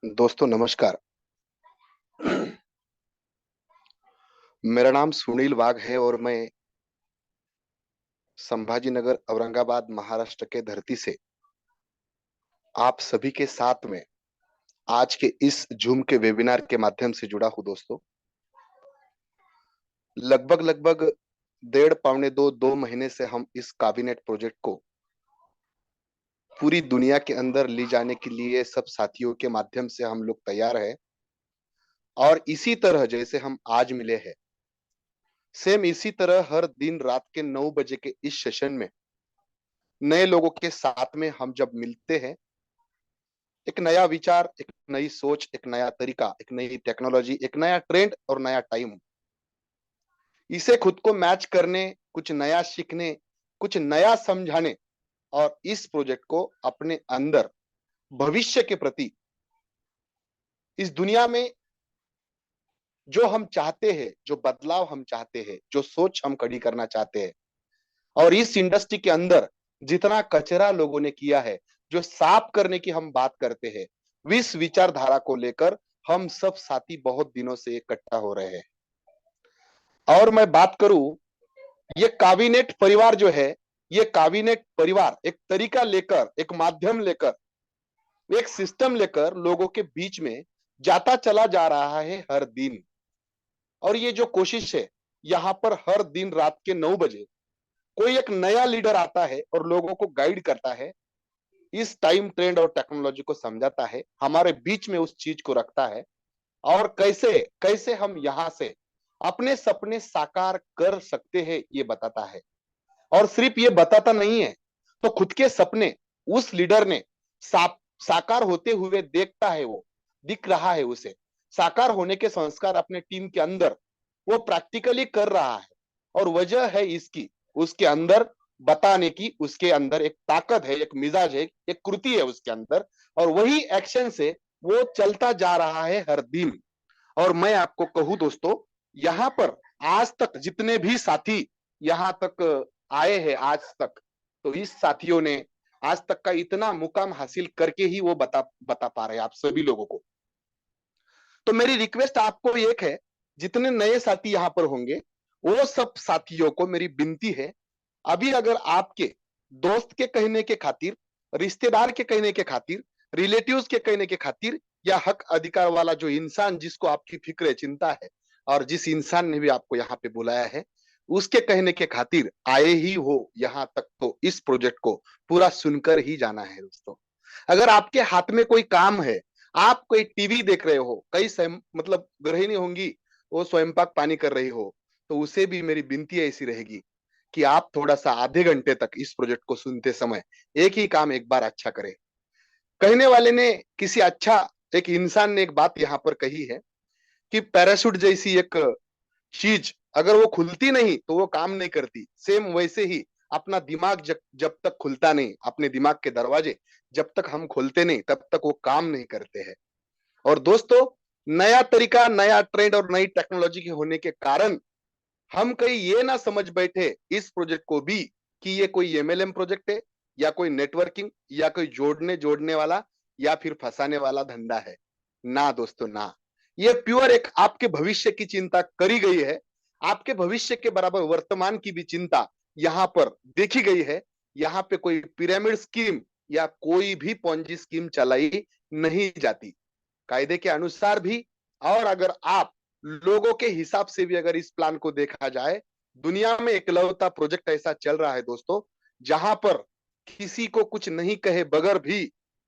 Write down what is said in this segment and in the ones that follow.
दोस्तों नमस्कार। मेरा नाम सुनील वाघ है और मैं संभाजी नगर औरंगाबाद महाराष्ट्र के धरती से आप सभी के साथ में आज के इस जूम के वेबिनार के माध्यम से जुड़ा हूं दोस्तों। लगभग डेढ़ पौने दो महीने से हम इस कैबिनेट प्रोजेक्ट को पूरी दुनिया के अंदर ले जाने के लिए सब साथियों के माध्यम से हम लोग तैयार हैं और इसी तरह जैसे हम आज मिले हैं, सेम इसी तरह हर दिन रात के 9 बजे के इस सेशन में नए लोगों के साथ में हम जब मिलते हैं, एक नया विचार, एक नई सोच, एक नया तरीका, एक नई टेक्नोलॉजी, एक नया ट्रेंड और नया टाइम, इसे खुद को मैच करने, कुछ नया सीखने, कुछ नया समझाने और इस प्रोजेक्ट को अपने अंदर भविष्य के प्रति इस दुनिया में जो हम चाहते हैं, जो बदलाव हम चाहते हैं, जो सोच हम खड़ी करना चाहते हैं और इस इंडस्ट्री के अंदर जितना कचरा लोगों ने किया है, जो साफ करने की हम बात करते हैं, इस विचारधारा को लेकर हम सब साथी बहुत दिनों से इकट्ठा हो रहे हैं। और मैं बात करूं, ये कैबिनेट परिवार जो है, ये कैबिनेट परिवार एक तरीका लेकर, एक माध्यम लेकर, एक सिस्टम लेकर लोगों के बीच में जाता चला जा रहा है हर दिन। और ये जो कोशिश है, यहाँ पर हर दिन रात के 9 बजे कोई एक नया लीडर आता है और लोगों को गाइड करता है, इस टाइम ट्रेंड और टेक्नोलॉजी को समझाता है, हमारे बीच में उस चीज को रखता है और कैसे कैसे हम यहाँ से अपने सपने साकार कर सकते हैं ये बताता है। और सिर्फ ये बताता नहीं है, तो खुद के सपने उस लीडर ने साकार होते हुए देखता है, वो दिख रहा है, उसे साकार होने के संस्कार अपने टीम के अंदर वो प्रैक्टिकली कर रहा है। और वजह है इसकी, उसके अंदर बताने की, उसके अंदर एक ताकत है, एक मिजाज है, एक कृति है उसके अंदर और वही एक्शन से वो चलता जा रहा है हर दिन। और मैं आपको कहूं दोस्तों, यहाँ पर आज तक जितने भी साथी यहाँ तक आए हैं आज तक, तो इस साथियों ने आज तक का इतना मुकाम हासिल करके ही वो बता बता पा रहे हैं आप सभी लोगों को। तो मेरी रिक्वेस्ट आपको एक है, जितने नए साथी यहाँ पर होंगे वो सब साथियों को मेरी विनती है, अभी अगर आपके दोस्त के कहने के खातिर, रिश्तेदार के कहने के खातिर, रिलेटिव्स के कहने के खातिर या हक अधिकार वाला जो इंसान जिसको आपकी फिक्र चिंता है और जिस इंसान ने भी आपको यहाँ पे बुलाया है, उसके कहने के खातिर आए ही हो यहाँ तक, तो इस प्रोजेक्ट को पूरा सुनकर ही जाना है दोस्तों। अगर आपके हाथ में कोई काम है, आप कोई टीवी देख रहे हो, कई मतलब गृहिणी होंगी, वो स्वयंपाक पानी कर रही हो, तो उसे भी मेरी विनती ऐसी रहेगी कि आप थोड़ा सा आधे घंटे तक इस प्रोजेक्ट को सुनते समय एक ही काम एक बार अच्छा करें। कहने वाले ने, किसी अच्छा एक इंसान ने एक बात यहाँ पर कही है कि पैराशूट जैसी एक चीज अगर वो खुलती नहीं तो वो काम नहीं करती, सेम वैसे ही अपना दिमाग जब तक खुलता नहीं, अपने दिमाग के दरवाजे जब तक हम खोलते नहीं, तब तक वो काम नहीं करते हैं। और दोस्तों, नया तरीका, नया ट्रेंड और नई टेक्नोलॉजी के होने के कारण हम कहीं ये ना समझ बैठे इस प्रोजेक्ट को भी कि ये कोई एमएलएम प्रोजेक्ट है या कोई नेटवर्किंग या कोई जोड़ने जोड़ने वाला या फिर फंसाने वाला धंधा है। ना दोस्तों ना, ये प्योर एक आपके भविष्य की चिंता करी गई है, आपके भविष्य के बराबर वर्तमान की भी चिंता यहाँ पर देखी गई है। यहाँ पे कोई पिरामिड स्कीम या कोई भी पॉन्जी स्कीम चलाई नहीं जाती, कायदे के अनुसार भी। और अगर आप लोगों के हिसाब से भी अगर इस प्लान को देखा जाए, दुनिया में इकलौता प्रोजेक्ट ऐसा चल रहा है दोस्तों, जहां पर किसी को कुछ नहीं कहे बगैर भी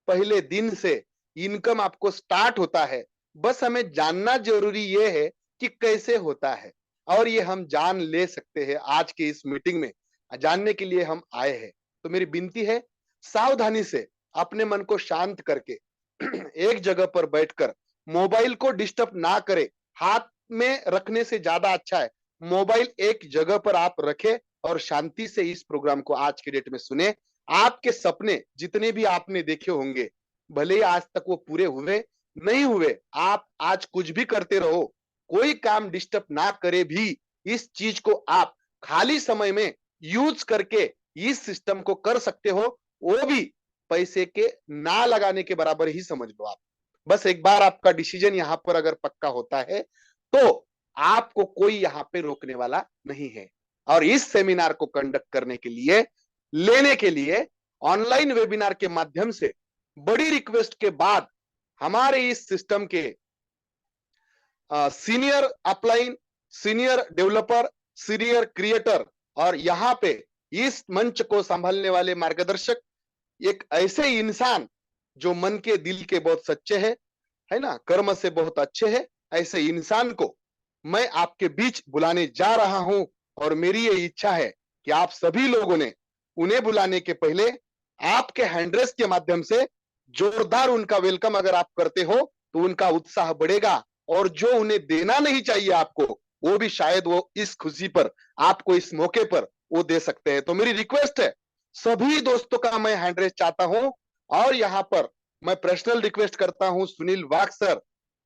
पहले दिन से इनकम आपको स्टार्ट होता है। बस हमें जानना जरूरी ये है कि कैसे होता है, और ये हम जान ले सकते हैं आज के इस मीटिंग में, जानने के लिए हम आए हैं। तो मेरी विनती है, सावधानी से अपने मन को शांत करके एक जगह पर बैठकर मोबाइल को डिस्टर्ब ना करे, हाथ में रखने से ज्यादा अच्छा है मोबाइल एक जगह पर आप रखें और शांति से इस प्रोग्राम को आज के डेट में सुने। आपके सपने जितने भी आपने देखे होंगे, भले ही आज तक वो पूरे हुए नहीं हुए, आप आज कुछ भी करते रहो, कोई काम डिस्टर्ब ना करे भी, इस चीज को आप खाली समय में यूज करके इस सिस्टम को कर सकते हो, वो भी पैसे के ना लगाने के बराबर ही समझ लो आप। बस एक बार आपका डिसीजन यहाँ पर अगर पक्का होता है तो आपको कोई यहाँ पे रोकने वाला नहीं है। और इस सेमिनार को कंडक्ट करने के लिए, लेने के लिए ऑनलाइन वेबिनार के माध्यम से बड़ी रिक्वेस्ट के बाद हमारे इस सिस्टम के senior upline, senior developer, senior creator और यहाँ पे इस मंच को संभालने वाले मार्गदर्शक, एक ऐसे इंसान जो मन के दिल के बहुत सच्चे हैं, है ना, कर्म से बहुत अच्छे हैं, ऐसे इंसान को मैं आपके बीच बुलाने जा रहा हूं। और मेरी ये इच्छा है कि आप सभी लोगों ने उन्हें बुलाने के पहले आपके हैंडरेस के माध्यम से जोरदार उनका वेलकम अगर आप करते हो तो उनका उत्साह बढ़ेगा। और जो उन्हें देना नहीं चाहिए आपको, वो भी शायद वो इस खुशी पर, आपको इस मौके पर वो दे सकते हैं। तो मेरी रिक्वेस्ट है, सभी दोस्तों का मैं हैंडरेस चाहता हूं। और यहाँ पर मैं पर्सनल रिक्वेस्ट करता हूं सुनील वाघ सर,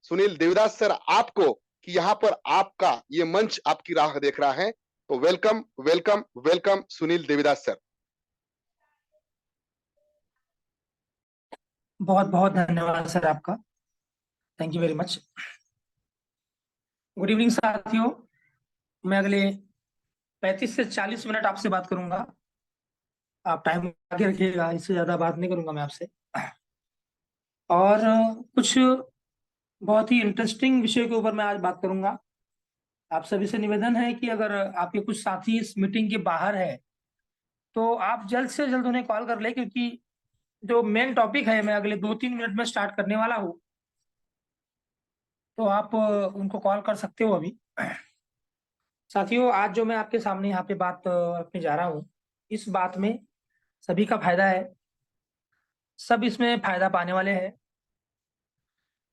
सुनील देवदास सर आपको, कि यहाँ पर आपका ये मंच आपकी राह देख रहा है। तो welcome welcome welcome Sunil Devdas sir. बहुत बहुत धन्यवाद सर आपका। Thank you very much. Good evening साथियों। मैं अगले 35 से 40 मिनट आपसे बात करूंगा। आप टाइम आगे रखिएगा, इससे ज्यादा बात नहीं करूंगा मैं आपसे। और कुछ बहुत ही इंटरेस्टिंग विषय के ऊपर मैं आज बात करूंगा। आप सभी से निवेदन है कि अगर आपके कुछ साथी इस मीटिंग के बाहर है तो आप जल्द से जल्द उन्हें कॉल कर ले, क्योंकि जो मेन टॉपिक है मैं अगले 2-3 मिनट में स्टार्ट करने वाला हूँ। तो आप उनको कॉल कर सकते हो अभी। साथियों, आज जो मैं आपके सामने यहाँ पे बात रखने जा रहा हूँ, इस बात में सभी का फायदा है, सब इसमें फायदा पाने वाले हैं।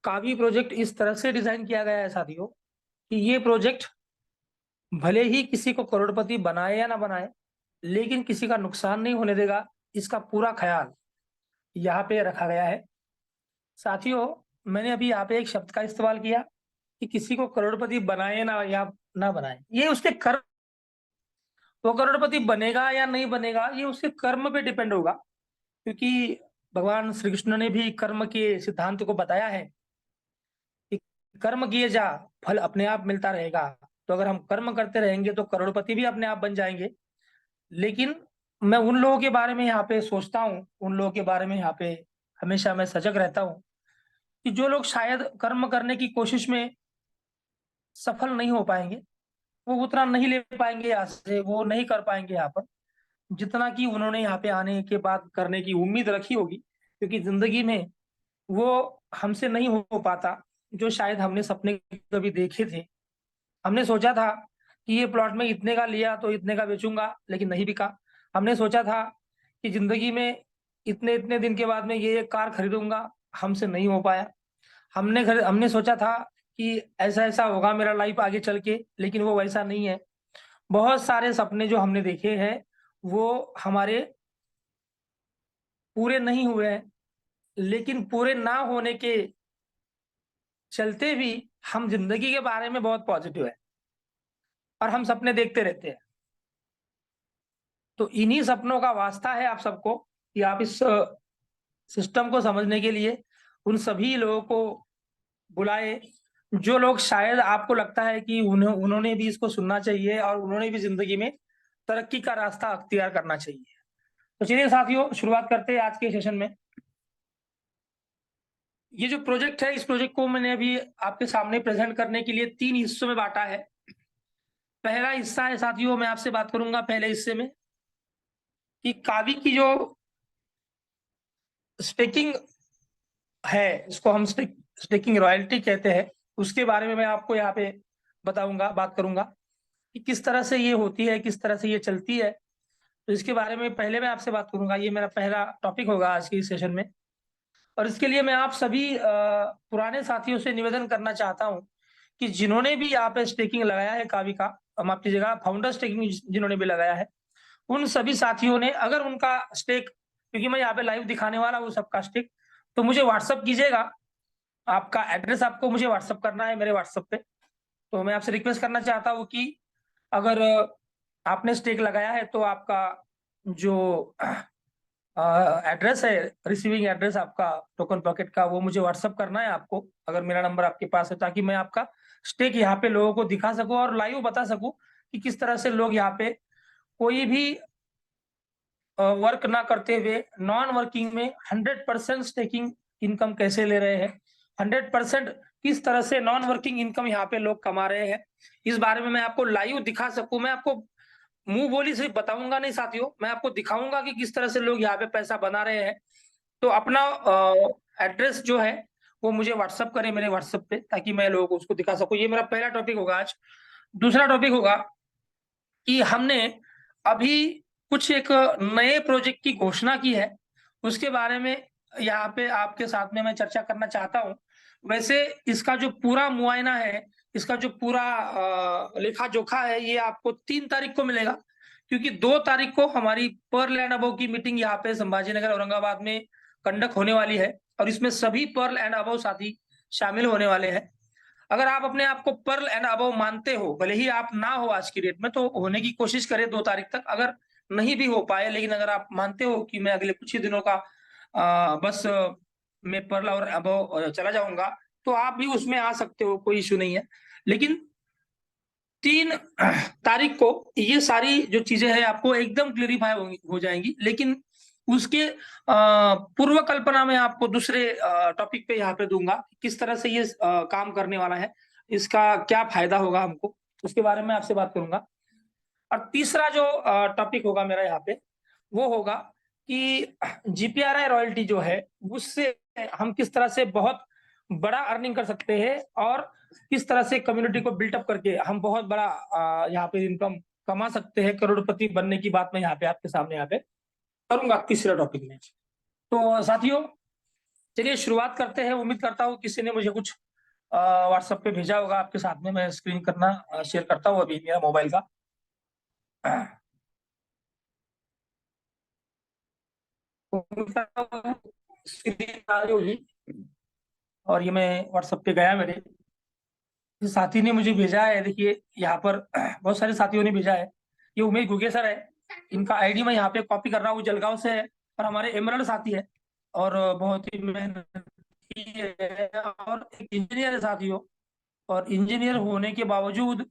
कावी प्रोजेक्ट इस तरह से डिजाइन किया गया है साथियों कि ये प्रोजेक्ट भले ही किसी को करोड़पति बनाए या ना बनाए, लेकिन किसी का नुकसान नहीं होने देगा, इसका पूरा ख्याल यहाँ पे रखा गया है। साथियों, मैंने अभी यहाँ पे एक शब्द का इस्तेमाल किया कि किसी को करोड़पति बनाए ना या ना बनाए, ये उसके कर्म, वो करोड़पति बनेगा या नहीं बनेगा ये उसके कर्म पे डिपेंड होगा। क्योंकि भगवान श्री कृष्ण ने भी कर्म के सिद्धांत को बताया है कि कर्म किए जा, फल अपने आप मिलता रहेगा। तो अगर हम कर्म करते रहेंगे तो करोड़पति भी अपने आप बन जाएंगे। लेकिन मैं उन लोगों के बारे में यहाँ पे सोचता हूँ, उन लोगों के बारे में यहाँ पे हमेशा मैं सजग रहता हूँ कि जो लोग शायद कर्म करने की कोशिश में सफल नहीं हो पाएंगे, वो उतना नहीं ले पाएंगे यहाँ से, वो नहीं कर पाएंगे यहाँ पर जितना कि उन्होंने यहाँ पे आने के बाद करने की उम्मीद रखी होगी। क्योंकि जिंदगी में वो हमसे नहीं हो पाता जो शायद हमने सपने कभी देखे थे। हमने सोचा था कि ये प्लॉट में इतने का लिया तो इतने का बेचूंगा, लेकिन नहीं बिका। हमने सोचा था कि जिंदगी में इतने इतने दिन के बाद में ये कार खरीदूंगा, हमसे नहीं हो पाया। हमने सोचा था कि ऐसा ऐसा होगा मेरा लाइफ आगे चल के, लेकिन वो वैसा नहीं है। बहुत सारे सपने जो हमने देखे हैं वो हमारे पूरे नहीं हुए हैं, लेकिन पूरे ना होने के चलते भी हम जिंदगी के बारे में बहुत पॉजिटिव है और हम सपने देखते रहते हैं। तो इन्हीं सपनों का वास्ता है आप सबको कि आप इस सिस्टम को समझने के लिए उन सभी लोगों को बुलाए, जो लोग शायद आपको लगता है कि उन्होंने भी इसको सुनना चाहिए और उन्होंने भी जिंदगी में तरक्की का रास्ता अख्तियार करना चाहिए। तो चलिए साथियों, शुरुआत करते हैं आज के सेशन में। ये जो प्रोजेक्ट है, इस प्रोजेक्ट को मैंने अभी आपके सामने प्रेजेंट करने के लिए 3 हिस्सों में बांटा है। पहला हिस्सा है साथियों, मैं आपसे बात करूंगा पहले हिस्से में कि कावी की जो स्टेकिंग है, इसको हम स्टेकिंग रॉयल्टी कहते हैं, उसके बारे में मैं आपको यहाँ पे बताऊंगा, बात करूंगा कि किस तरह से ये होती है, किस तरह से ये चलती है। तो इसके बारे में पहले मैं आपसे बात करूंगा। ये मेरा पहला टॉपिक होगा आज के सेशन में। और इसके लिए मैं आप सभी पुराने साथियों से निवेदन करना चाहता हूं कि जिन्होंने भी यहाँ पे स्टेकिंग लगाया है कावी का, माफ कीजिएगा, फाउंडर स्टेकिंग जिन्होंने भी लगाया है, उन सभी साथियों ने अगर उनका स्टेक, क्योंकि मैं यहाँ पे लाइव दिखाने वाला हूँ सबका स्टेक, तो मुझे व्हाट्सअप कीजिएगा। आपका एड्रेस आपको मुझे व्हाट्सअप करना है मेरे व्हाट्सअप पे। तो मैं आपसे रिक्वेस्ट करना चाहता हूँ कि अगर आपने स्टेक लगाया है तो आपका जो एड्रेस है, रिसीविंग एड्रेस आपका टोकन पॉकेट का, वो मुझे व्हाट्सअप करना है आपको, अगर मेरा नंबर आपके पास है, ताकि मैं आपका स्टेक यहाँ पे लोगों को दिखा सकूं और लाइव बता सकूं कि किस तरह से लोग यहाँ पे कोई भी वर्क ना करते हुए नॉन वर्किंग में 100% स्टेकिंग इनकम कैसे ले रहे हैं, 100% किस तरह से नॉन वर्किंग इनकम यहाँ पे लोग कमा रहे हैं, इस बारे में मैं आपको लाइव दिखा सकूं। मैं आपको मुंह बोली सिर्फ बताऊंगा नहीं साथियों, मैं आपको दिखाऊंगा कि किस तरह से लोग यहाँ पे पैसा बना रहे हैं। तो अपना एड्रेस जो है वो मुझे व्हाट्सअप करें मेरे व्हाट्सएप पे, ताकि मैं लोगों को उसको दिखा सकूं। ये मेरा पहला टॉपिक होगा आज। दूसरा टॉपिक होगा कि हमने अभी कुछ एक नए प्रोजेक्ट की घोषणा की है, उसके बारे में यहाँ पे आपके साथ में मैं चर्चा करना चाहता हूँ। वैसे इसका जो पूरा मुआयना है, इसका जो पूरा लेखा जोखा है, ये आपको 3 तारीख को मिलेगा, क्योंकि 2 तारीख को हमारी पर्ल एंड अबव की मीटिंग यहाँ पे संभाजी नगर औरंगाबाद में कंडक्ट होने वाली है, और इसमें सभी पर्ल एंड अबव साथी शामिल होने वाले हैं। अगर आप अपने आप को पर्ल एंड अबव मानते हो, भले ही आप ना हो आज की डेट में, तो होने की कोशिश करें 2 तारीख तक। अगर नहीं भी हो पाए, लेकिन अगर आप मानते हो कि मैं अगले कुछ ही दिनों का बस मैं पर्ल और अबव चला जाऊंगा, तो आप भी उसमें आ सकते हो, कोई इश्यू नहीं है। लेकिन 3 तारीख को ये सारी जो चीजें हैं आपको एकदम क्लियरिफाई हो जाएंगी, लेकिन उसके पूर्व कल्पना में आपको दूसरे टॉपिक पे यहाँ पे दूंगा, किस तरह से ये काम करने वाला है, इसका क्या फायदा होगा हमको, उसके बारे में आपसे बात करूंगा। और तीसरा जो टॉपिक होगा मेरा यहाँ पे, वो होगा कि जीपीआरआई रॉयल्टी जो है, उससे हम किस तरह से बहुत बड़ा अर्निंग कर सकते हैं, और किस तरह से कम्युनिटी को बिल्टअप करके हम बहुत बड़ा यहाँ पे इनकम कमा सकते हैं, करोड़पति बनने की बात मैं यहाँ पे आपके सामने यहाँ पे करूंगा तीसरे टॉपिक में। तो साथियों, चलिए शुरुआत करते हैं। उम्मीद करता हूँ किसी ने मुझे कुछ व्हाट्सएप पे भेजा होगा आपके साथ में, मैं स्क्रीन करना शेयर करता हूँ अभी मेरा मोबाइल का। स्क्रीन आ रही होगी, और ये मैं व्हाट्सएप पे गया मेरे साथी ने मुझे भेजा है, देखिए यहाँ पर बहुत सारे साथियों ने भेजा है। ये उमेश गुगे सर है, इनका आईडी मैं यहाँ पे कॉपी कर रहा हूँ, जलगांव से है, और हमारे एमरल्ड साथी है, और बहुत ही मेहनती है, और एक इंजीनियर है साथियों। और इंजीनियर होने के बावजूद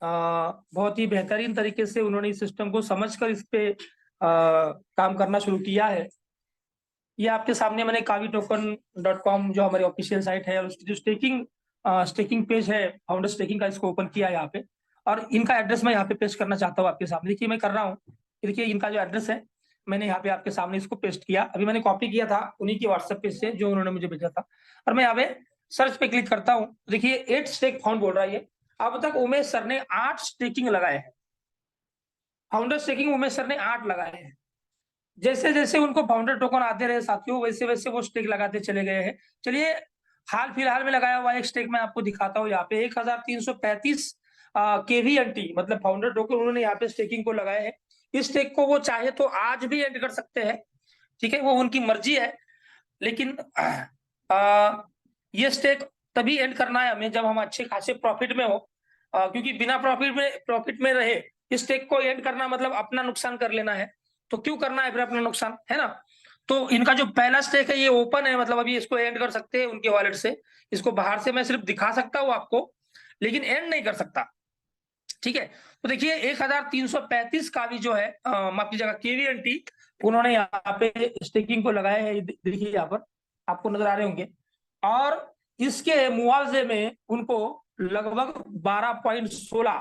बहुत ही बेहतरीन तरीके से उन्होंने इस सिस्टम को समझकर इस पे काम करना शुरू किया है। ये आपके सामने मैंने kavi-token.com जो हमारी ऑफिशियल साइट है, और उसकी जो स्टेकिंग पेज है, फाउंडर स्टेकिंग का, इसको ओपन किया है यहाँ पे, और इनका एड्रेस मैं यहाँ पे पेस्ट करना चाहता हूँ आपके सामने। देखिए मैं कर रहा हूँ, देखिए इनका जो एड्रेस है, मैंने यहाँ पे आपके सामने इसको पेस्ट किया। अभी मैंने कॉपी किया था उन्हीं की व्हाट्सएप पेज से जो उन्होंने मुझे भेजा था, और मैं यहाँ पे सर्च पे क्लिक करता हूँ। देखिए 8 स्टेक फाउंड बोल रहा है। अब तक उमेश सर ने 8 स्टेकिंग लगाए हैं, फाउंडर स्टेकिंग उमेश सर ने 8 लगाए हैं। जैसे जैसे उनको फाउंडर टोकन आते रहे साथियों, वैसे वैसे वो स्टेक लगाते चले गए हैं। चलिए हाल फिलहाल में लगाया हुआ एक स्टेक मैं आपको दिखाता हूँ। यहाँ पे 1335 केवीएनटी मतलब फाउंडर टोकन उन्होंने यहाँ पे स्टेकिंग को लगाए हैं। इस स्टेक को वो चाहे तो आज भी एंड कर सकते हैं, ठीक है, वो उनकी मर्जी है। लेकिन ये स्टेक तभी एंड करना है हमें जब हम अच्छे खासे प्रॉफिट में हो, क्योंकि बिना प्रॉफिट में रहे इस स्टेक को एंड करना मतलब अपना नुकसान कर लेना है। तो क्यों करना है फिर अपना नुकसान, है ना। तो इनका जो पहला स्टेक है ये ओपन है, मतलब अभी इसको एंड कर सकते हैं उनके वॉलेट से। इसको बाहर से मैं सिर्फ दिखा सकता हूँ आपको, लेकिन एंड नहीं कर सकता, ठीक है। तो देखिए 1335 का भी जो है माफ कीजिएगा केवीएनटी उन्होंने यहाँ पे स्टेकिंग को लगाया है। देखिए यहाँ पर आपको नजर आ रहे होंगे, और इसके मुआवजे में उनको लगभग 12.16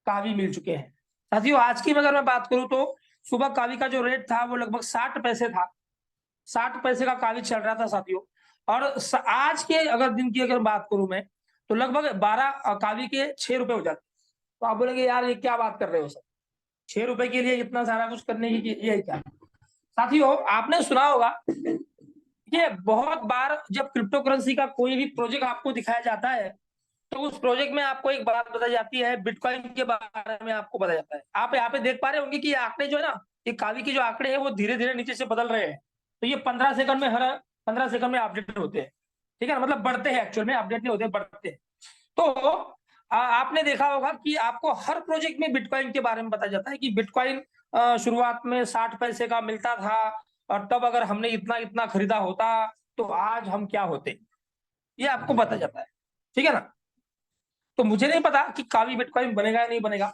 कावी मिल चुके हैं। साथियों आज की अगर मैं बात करूं तो सुबह कावी का जो रेट था वो लगभग 60 पैसे था, 60 पैसे का कावी चल रहा था साथियों। और आज के अगर दिन की अगर बात करूं मैं, तो लगभग 12 कावी के 6 रुपए हो जाते। तो आप बोलेंगे यार ये क्या बात कर रहे हो सर, 6 रुपए के लिए इतना सारा कुछ करने की ये क्या। साथियों आपने सुना होगा, ये बहुत बार जब क्रिप्टो करेंसी का कोई भी प्रोजेक्ट आपको दिखाया जाता है, तो उस प्रोजेक्ट में आपको एक बात बताई जाती है, बिटकॉइन के बारे में आपको बताया जाता है। आप यहाँ पे देख पा रहे होंगे कि ये आंकड़े जो है ना, ये कावी के जो आंकड़े हैं वो धीरे धीरे नीचे से बदल रहे हैं। तो ये 15 सेकंड में, हर 15 सेकंड में अपडेट होते हैं, ठीक है ना, मतलब बढ़ते हैं, एक्चुअल में अपडेट नहीं होते, बढ़ते हैं। तो आपने देखा होगा कि आपको हर प्रोजेक्ट में बिटकॉइन के बारे में बताया जाता है कि बिटकॉइन शुरुआत में 60 पैसे का मिलता था और तब अगर हमने इतना इतना खरीदा होता तो आज हम क्या होते, ये आपको पता जाता है, ठीक है ना। तो मुझे नहीं पता कि कावी बिटकॉइन बनेगा या नहीं बनेगा,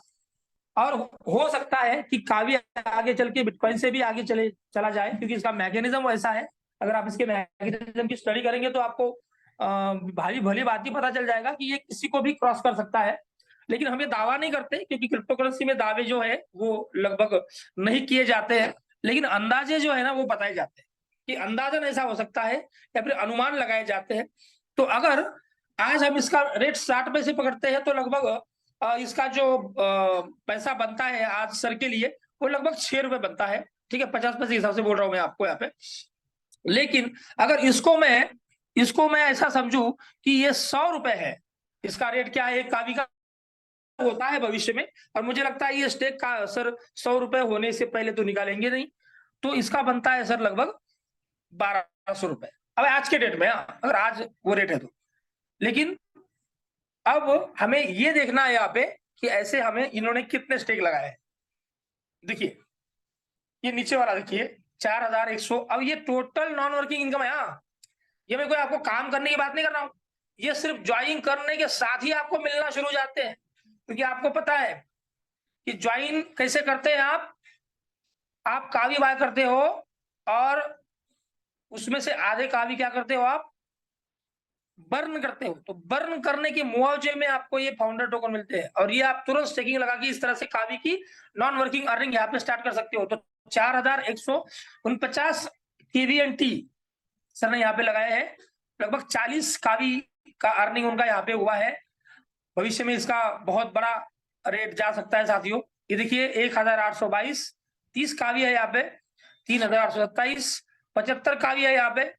और हो सकता है कि कावी आगे चल के बिटकॉइन से भी आगे चला जाए, क्योंकि इसका मैकेनिज्म वैसा है। अगर आप इसके मैकेनिज्म की स्टडी करेंगे तो आपको भारी भली बात ही पता चल जाएगा कि ये किसी को भी क्रॉस कर सकता है। लेकिन हम ये दावा नहीं करते, क्योंकि क्रिप्टो करेंसी में दावे जो है वो लगभग नहीं किए जाते हैं, लेकिन अंदाजे जो है ना वो बताए जाते हैं कि अंदाजन ऐसा हो सकता है या फिर अनुमान लगाए जाते हैं। तो अगर आज हम इसका रेट 60 पैसे पकड़ते हैं तो लगभग इसका जो पैसा बनता है आज सर के लिए वो लगभग 6 रुपए बनता है, ठीक है, 50 पैसे हिसाब से बोल रहा हूं मैं आपको यहाँ पे। लेकिन अगर इसको मैं ऐसा समझू कि ये 100 रुपए है, इसका रेट क्या है, कावी का होता है भविष्य में, और मुझे लगता है ये स्टेक का सर 100 रुपए होने से पहले तो निकालेंगे नहीं, तो इसका बनता है सर लगभग 1200 रुपए। अब आज के डेट में, अगर आज वो रेट है तो। लेकिन अब हमें ये देखना है यहाँ पे कि ऐसे हमें इन्होंने कितने स्टेक लगाए हैं। देखिए ये नीचे वाला देखिए 4100, अब ये टोटल नॉन वर्किंग इनकम है। ये मैं कोई आपको काम करने की बात नहीं कर रहा हूं, ये सिर्फ ज्वाइन करने के साथ ही आपको मिलना शुरू हो जाते हैं, क्योंकि आपको पता है कि ज्वाइन कैसे करते हैं। आप कावी बाय करते हो और उसमें से आधे कावी क्या करते हो, आप बर्न करते हो, तो बर्न करने के मुआवजे में आपको ये फाउंडर टोकन मिलते हैं, और ये आप तुरंत स्टेकिंग लगा के इस तरह से कावी की नॉन वर्किंग अर्निंग यहाँ पे स्टार्ट कर सकते हो। तो 4149 KVNT सर ने यहाँ पे लगाया है, लगभग 40 कावी का अर्निंग उनका यहाँ पे हुआ है। भविष्य में इसका बहुत बड़ा रेट जा सकता है साथियों। ये देखिए 1822, 30 कावी है यहाँ पे, 3827, 75 कावी है यहाँ पे,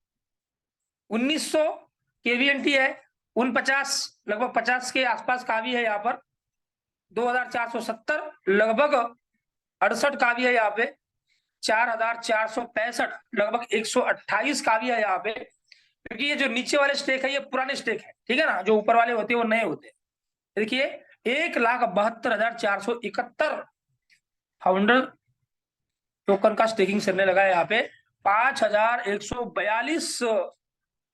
1900 KVNT है, 49 लगभग 50 के आसपास कावी है यहाँ पर, 2470 लगभग 68 कावी है यहाँ पे, 4465 लगभग 128 कावी है यहाँ पे। क्योंकि ये जो नीचे वाले स्टेक है ये पुराने स्टेक है, ठीक है ना, जो ऊपर वाले होते हैं वो नए होते हैं। देखिए 1,72,471 फाउंडर टोकन का स्टेकिंग करने लगा है यहाँ पे। 5,142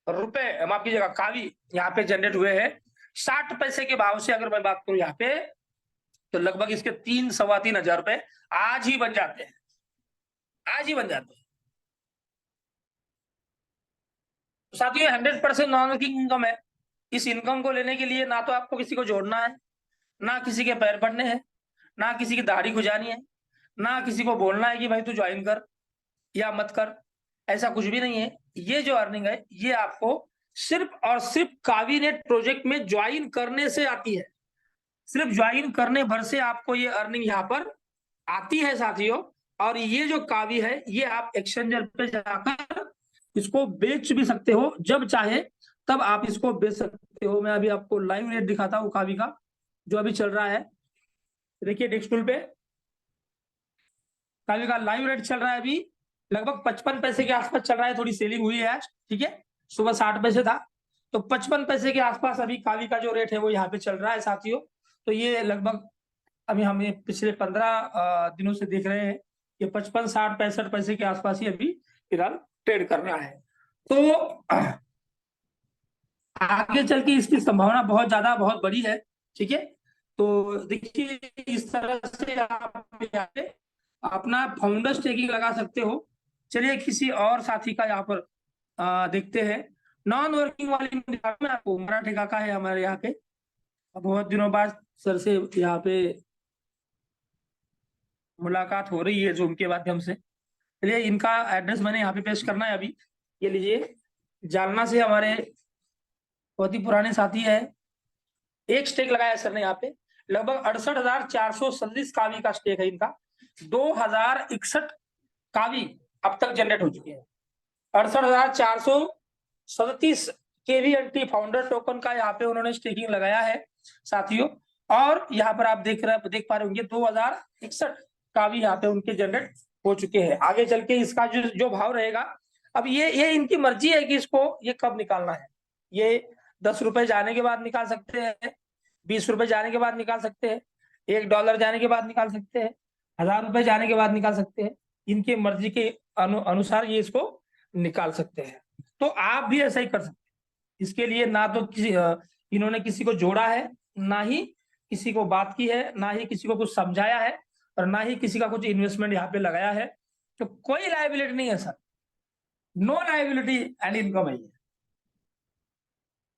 रुपए, माफ कीजिएगा, कावी यहाँ पे जनरेट हुए हैं 60 पैसे के भाव से। अगर मैं बात करूं यहाँ पे तो लगभग इसके 3-3.25 रुपए आज ही बन जाते हैं, आज ही बन जाते हैं। तो साथियों 100% नॉन वर्किंग इनकम है। इस इनकम को लेने के लिए ना तो आपको किसी को जोड़ना है, ना किसी के पैर पड़ने हैं, ना किसी की दाढ़ी खुजानी है, ना किसी को बोलना है कि भाई तू ज्वाइन कर या मत कर, ऐसा कुछ भी नहीं है। ये जो अर्निंग है ये आपको सिर्फ और सिर्फ कावीनेट प्रोजेक्ट में ज्वाइन करने से आती है। सिर्फ ज्वाइन करने भर से आपको ये अर्निंग यहाँ पर आती है साथियों। और ये जो कावी है ये आप एक्सचेंजर पे जाकर इसको बेच भी सकते हो, जब चाहे तब आप इसको बेच सकते हो। मैं अभी आपको लाइव रेट दिखाता हूँ कावी का जो अभी चल रहा है। देखिए डेस्कटॉप पे कावी का लाइव रेट चल रहा है अभी लगभग 55 पैसे के आसपास चल रहा है। थोड़ी सेलिंग हुई है आज, ठीक है, सुबह 60 पैसे था, तो 55 पैसे के आसपास अभी कावी का जो रेट है वो यहाँ पे चल रहा है साथियों। तो ये लगभग अभी हमें पिछले 15 दिनों से देख रहे हैं ये 55, 60, 65 पैसे के आसपास ही अभी फिलहाल ट्रेड कर रहा है। तो आगे चल के इसकी संभावना बहुत ज्यादा, बहुत बड़ी है, ठीक है। तो देखिए इस तरह से आप यहाँ पे अपना फाउंडर स्टेकिंग लगा सकते हो। चलिए किसी और साथी का यहाँ पर देखते हैं। नॉन वर्किंग वाली में आपको मराठी काका है हमारे यहाँ पे, बहुत दिनों बाद सर से यहाँ पे मुलाकात हो रही है जूम के माध्यम से। चलिए इनका एड्रेस मैंने यहाँ पे पेश करना है अभी। ये लीजिए, जालना से हमारे बहुत ही पुराने साथी है। एक स्टेक लगाया सर ने यहाँ पे, लगभग 68,440 कावी का स्टेक है इनका। 2,061 कावी अब तक जनरेट हो चुके हैं। 68,437 KVNT फाउंडर टोकन का यहाँ पे उन्होंने स्टेकिंग लगाया है साथियों। और यहाँ पर आप देख पा रहे होंगे 2,061 कावी यहाँ पे उनके जनरेट हो चुके हैं। आगे चल के इसका जो भाव रहेगा, अब ये इनकी मर्जी है कि इसको ये कब निकालना है। ये 10 रुपए जाने के बाद निकाल सकते हैं, 20 रुपए जाने के बाद निकाल सकते हैं, $1 जाने के बाद निकाल सकते हैं, 1000 रुपए जाने के बाद निकाल सकते हैं, इनके मर्जी के अनुसार ये इसको निकाल सकते हैं। तो आप भी ऐसा ही कर सकते हैं। इसके लिए ना तो इन्होंने किसी को जोड़ा है, ना ही किसी को बात की है, ना ही किसी को कुछ समझाया है, और ना ही किसी का कुछ इन्वेस्टमेंट यहाँ पे लगाया है। तो कोई लायबिलिटी नहीं है sir, no liability and income है।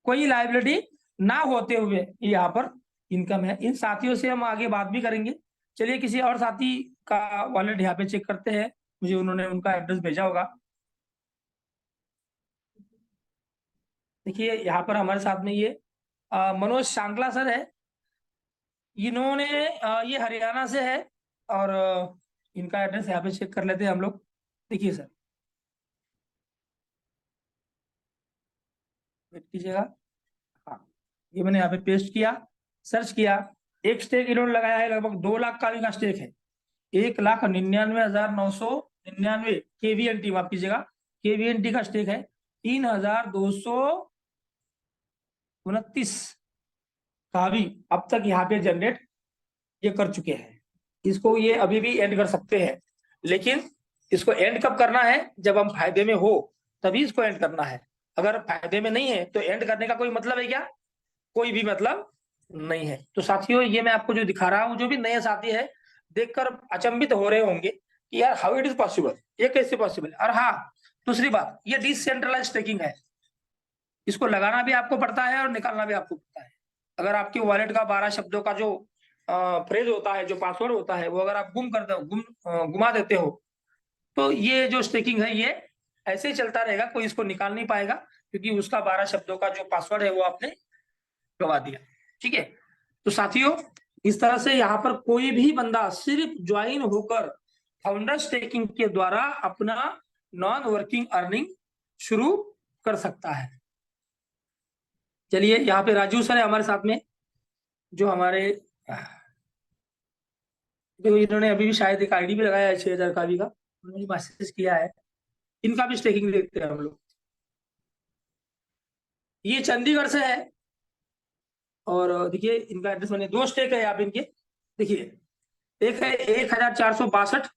कोई लायबिलिटी ना होते हुए यहाँ पर इनकम है। इन साथियों से हम आगे बात भी करेंगे। चलिए किसी और साथी का वॉलेट यहाँ पे चेक करते हैं, मुझे उन्होंने उनका एड्रेस भेजा होगा। देखिए यहाँ पर हमारे साथ में ये मनोज सांगला सर है। इन्होंने ये हरियाणा से है, और इनका एड्रेस यहाँ पे चेक कर लेते हैं हम लोग। देखिए सर, वेट कीजिएगा। हाँ, ये मैंने यहाँ पे पेस्ट किया, सर्च किया। एक स्टेक इन्होंने लगाया है, लगभग 2 लाख का भी का स्टेक है। 1,99,999 KVNT, माफ कीजिएगा, KVNT का स्टेक है। 3,229 का भी अब तक यहाँ पे जनरेट ये कर चुके हैं। इसको ये अभी भी एंड कर सकते हैं, लेकिन इसको एंड कब करना है? जब हम फायदे में हो तभी इसको एंड करना है। अगर फायदे में नहीं है तो एंड करने का कोई मतलब है क्या? कोई भी मतलब नहीं है। तो साथियों, ये मैं आपको जो दिखा रहा हूं, जो भी नए साथी है देखकर अचंभित हो रहे होंगे कि यार हाउ इट इज पॉसिबल, ये कैसे पॉसिबल। और हाँ, दूसरी बात, ये डिसेंट्रलाइज स्टेकिंग है। इसको लगाना भी आपको पड़ता है और निकालना भी आपको पड़ता है। अगर आपके वॉलेट का 12 शब्दों का जो फ्रेज होता है, जो पासवर्ड होता है, वो अगर आप गुमा देते हो, तो ये जो स्टेकिंग है ये ऐसे ही चलता रहेगा, कोई इसको निकाल नहीं पाएगा, क्योंकि उसका 12 शब्दों का जो पासवर्ड है वो आपने गवा दिया। ठीक है। तो साथियों, इस तरह से यहाँ पर कोई भी बंदा सिर्फ ज्वाइन होकर फाउंडर स्टेकिंग के द्वारा अपना नॉन वर्किंग अर्निंग शुरू कर सकता है। चलिए, यहाँ पे राजू सर है हमारे साथ में, जो हमारे जो इन्होंने अभी भी शायद एक आईडी भी लगाया है 6000 का भी का, उन्होंने मैसेज किया है। इनका भी स्टेकिंग देखते हैं हम लोग। ये चंडीगढ़ से है, और देखिए इनका एड्रेस, मैंने 2 स्टेक है आप इनके। देखिए, एक है 1462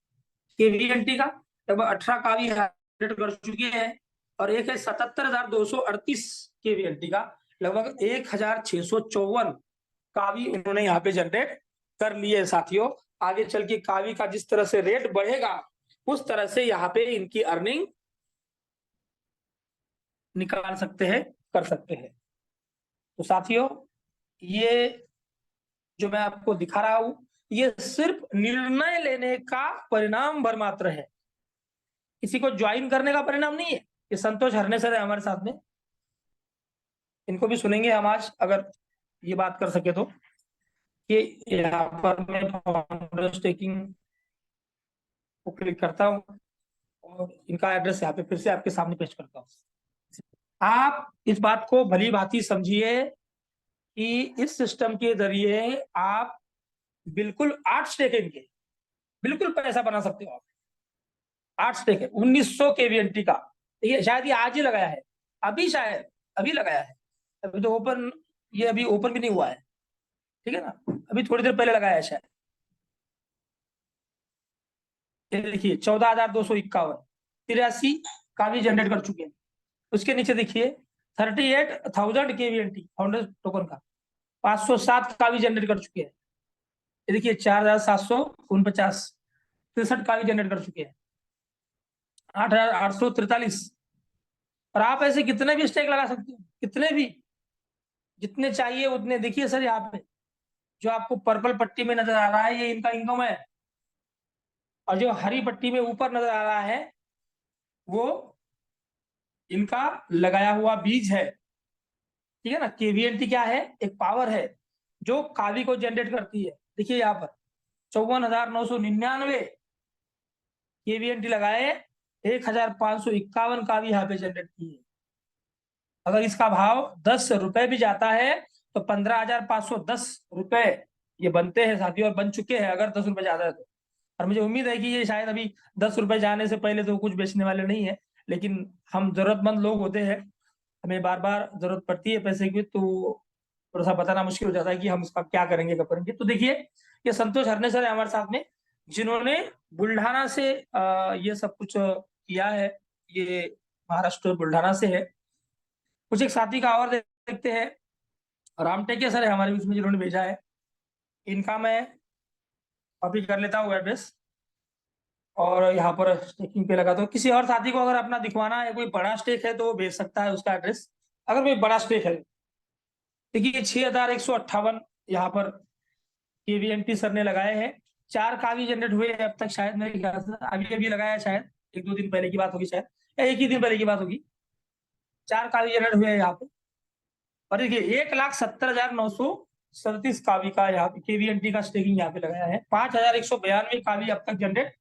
KVNT का, लगभग 18 का भी कर चुके हैं, और एक है 77,238 KVNT का, लगभग 1,654 का भी उन्होंने यहाँ पे जनरेट कर लिए। साथियों, आगे चल के कावी का जिस तरह से रेट बढ़ेगा, उस तरह से यहाँ पे इनकी अर्निंग निकाल सकते हैं, कर सकते हैं। तो साथियों, ये जो मैं आपको दिखा रहा हूं, ये सिर्फ निर्णय लेने का परिणाम भर मात्र है, किसी को ज्वाइन करने का परिणाम नहीं है। ये संतोष हरने सर है हमारे साथ में, इनको भी सुनेंगे हम आज, अगर ये बात कर सके तो। कि यहाँ पर मैं फाउंडर स्टेकिंग को क्लिक करता हूँ, और इनका एड्रेस यहाँ पे फिर से आपके सामने पेश करता हूँ। आप इस बात को भली भांति समझिए कि इस सिस्टम के जरिए आप बिल्कुल 8 स्टेक इनके बिल्कुल पैसा बना सकते हो आप। 8 स्टेक है, 1900 KVNT का। ये शायद ये आज ही लगाया है, अभी शायद अभी लगाया है, अभी तो ओपन, ये अभी ओपन भी नहीं हुआ है, ठीक है ना, अभी थोड़ी देर पहले लगाया है शायद। ये देखिए 14,251 83 का भी जनरेट कर चुके हैं। उसके नीचे देखिए 38,000 KVNT फाउंडर टोकन का, 507 का भी जनरेट कर चुके हैं। ये देखिए 4,749 63 का भी जनरेट कर चुके हैं। 8,843। और आप ऐसे कितने भी स्टेक लगा सकते हो, कितने भी, जितने चाहिए उतने। देखिए सर, यहाँ पे जो आपको पर्पल पट्टी में नजर आ रहा है, ये इनका इनकम है, और जो हरी पट्टी में ऊपर नजर आ रहा है, वो इनका लगाया हुआ बीज है। ठीक है ना। KVNT क्या है? एक पावर है जो कावी को जनरेट करती है। देखिए यहाँ पर 54,999 KVNT लगाए, 1,551 कावी यहाँ पे जनरेट की है। अगर इसका भाव 10 रुपए भी जाता है तो 15,510 रुपए ये बनते हैं साथियों, और बन चुके हैं अगर 10 रुपए ज्यादा है तो। और मुझे उम्मीद है कि ये शायद अभी 10 रुपए जाने से पहले तो कुछ बेचने वाले नहीं है, लेकिन हम जरूरतमंद लोग होते हैं, हमें बार बार जरूरत पड़ती है पैसे की, तो थोड़ा सा बताना मुश्किल हो जाता है कि हम उसका क्या करेंगे, कब करेंगे। तो देखिए, ये संतोष हरने सर है हमारे साथ में, जिन्होंने बुल्ढाना से ये सब कुछ किया है। ये महाराष्ट्र बुल्ढाना से है। कुछ एक साथी का और देखते हैं। रामटेके सर है हमारे बीच में जिन्होंने भेजा है। इनका मैं कॉपी कर लेता हूँ एड्रेस और यहाँ पर स्टेकिंग पे लगा दो। किसी और साथी को अगर अपना दिखवाना है, कोई बड़ा स्टेक है तो वो भेज सकता है उसका एड्रेस, अगर कोई बड़ा स्टेक है। देखिए 6158 यहाँ पर केवीएनटी सर ने लगाए हैं। 4 कावी जनरेट हुए हैं अब तक, शायद मेरे ख्याल से अभी अभी लगाया है, शायद 1-2 दिन पहले की बात होगी, शायद या एक ही दिन पहले की बात होगी। 4 कावी जनरेट हुए हैं यहाँ पे। और देखिए 1,70,937 कावी का यहाँ पे केवीएनटी का स्टेकिंग यहाँ पे लगाया है। 5,192 कावी अब तक जनरेट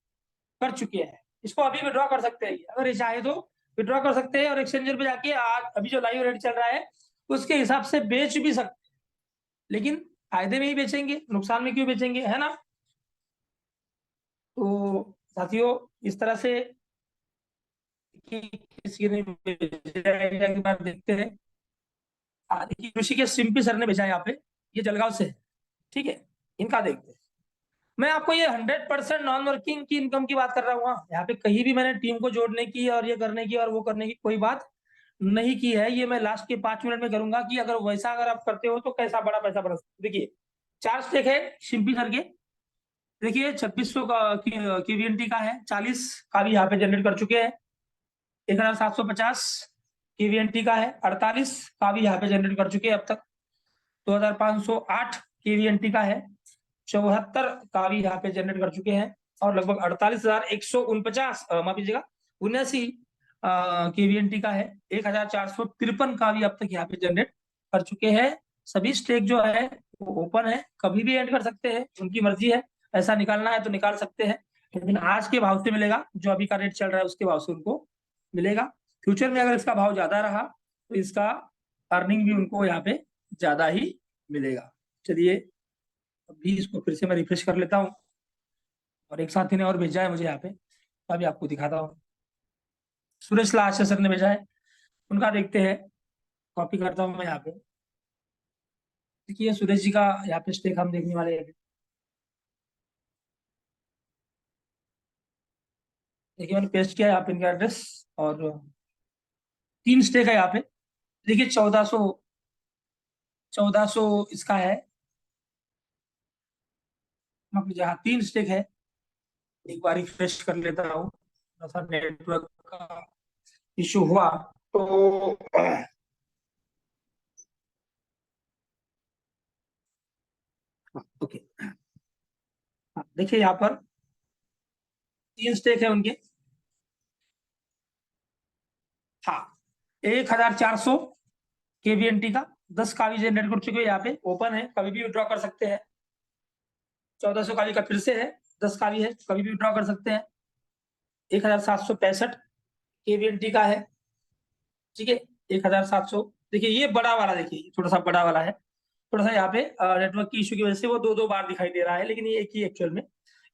कर चुके हैं। इसको अभी विड्रॉ कर सकते हैं, अगर ये चाहे तो विड्रॉ कर सकते हैं और एक्सचेंजर पे जाके आज अभी जो लाइव रेट चल रहा है उसके हिसाब से बेच भी सकते हैं। लेकिन फायदे में ही बेचेंगे, नुकसान में क्यों बेचेंगे, है ना। तो साथियों इस तरह से किसी ने बेचा एक बार देखते हैं। देखिए ऋषिकेश सिंपी सर ने भेजा यहाँ पे, ये जलगांव से है, ठीक है। इनका देखते हैं। मैं आपको ये 100% नॉन वर्किंग की इनकम की बात कर रहा हूँ। यहाँ पे कहीं भी मैंने टीम को जोड़ने की और ये करने की और वो करने की कोई बात नहीं की है। ये मैं लास्ट के 5 मिनट में करूंगा कि अगर वैसा अगर आप करते हो तो कैसा बड़ा पैसा बना सकते। देखिए 4 स्टेक है सिंपी सर के। देखिए 2600 का केवीएनटी का है। 40 का भी यहाँ पे जनरेट कर चुके हैं। 1750 केवीएनटी का है। 48 का भी यहाँ पे जनरेट कर चुके हैं अब तक। 2508 केवीएनटी का है। 74 का भी यहाँ पे जनरेट कर चुके हैं और लगभग 48,149 माफ कीजिएगा 79 केवीएनटी का है। 1453 का भी अब तक यहाँ पे जनरेट कर चुके हैं। सभी स्टेक जो है वो ओपन है, कभी भी एंड कर सकते हैं, उनकी मर्जी है। ऐसा निकालना है तो निकाल सकते हैं, लेकिन आज के भाव से मिलेगा, जो अभी का रेट चल रहा है उसके भाव से उनको मिलेगा। फ्यूचर में अगर इसका भाव ज्यादा रहा तो इसका अर्निंग भी उनको यहाँ पे ज्यादा ही मिलेगा। चलिए अभी इसको फिर से मैं रिफ्रेश कर लेता हूँ और एक साथी ने और भेजा है मुझे यहाँ पे, तो अभी आपको दिखाता हूँ। सुरेश लाश सर ने भेजा है, उनका देखते हैं। कॉपी करता हूँ मैं यहाँ पे। देखिए सुरेश जी का यहाँ पे स्टेक हम देखने वाले हैं। देखिए मैंने पेस्ट किया है यहाँ पे इनका एड्रेस और 3 स्टेक है यहाँ पे। देखिए 1400 इसका है। जहाँ 3 स्टेक है, एक बार रिफ्रेश कर लेता हूँ, थोड़ा सा नेटवर्क का इशू हुआ तो ओके। देखिए यहाँ पर 3 स्टेक है उनके। हाँ 1400 केवीएनटी का 10 का भी जनरेट कर चुके हैं, यहाँ पे ओपन है, कभी भी विड्रॉ कर सकते हैं। 1400 का भी का फिर से है, 10 का भी है, कभी भी विड्रॉ कर सकते हैं। 1765 केवीएनटी का है, ठीक है। 1700। देखिए ये बड़ा वाला, देखिए थोड़ा सा बड़ा वाला है। थोड़ा सा यहाँ पे नेटवर्क की इशू की वजह से वो 2-2 बार दिखाई दे रहा है, लेकिन ये एक ही एक्चुअल में।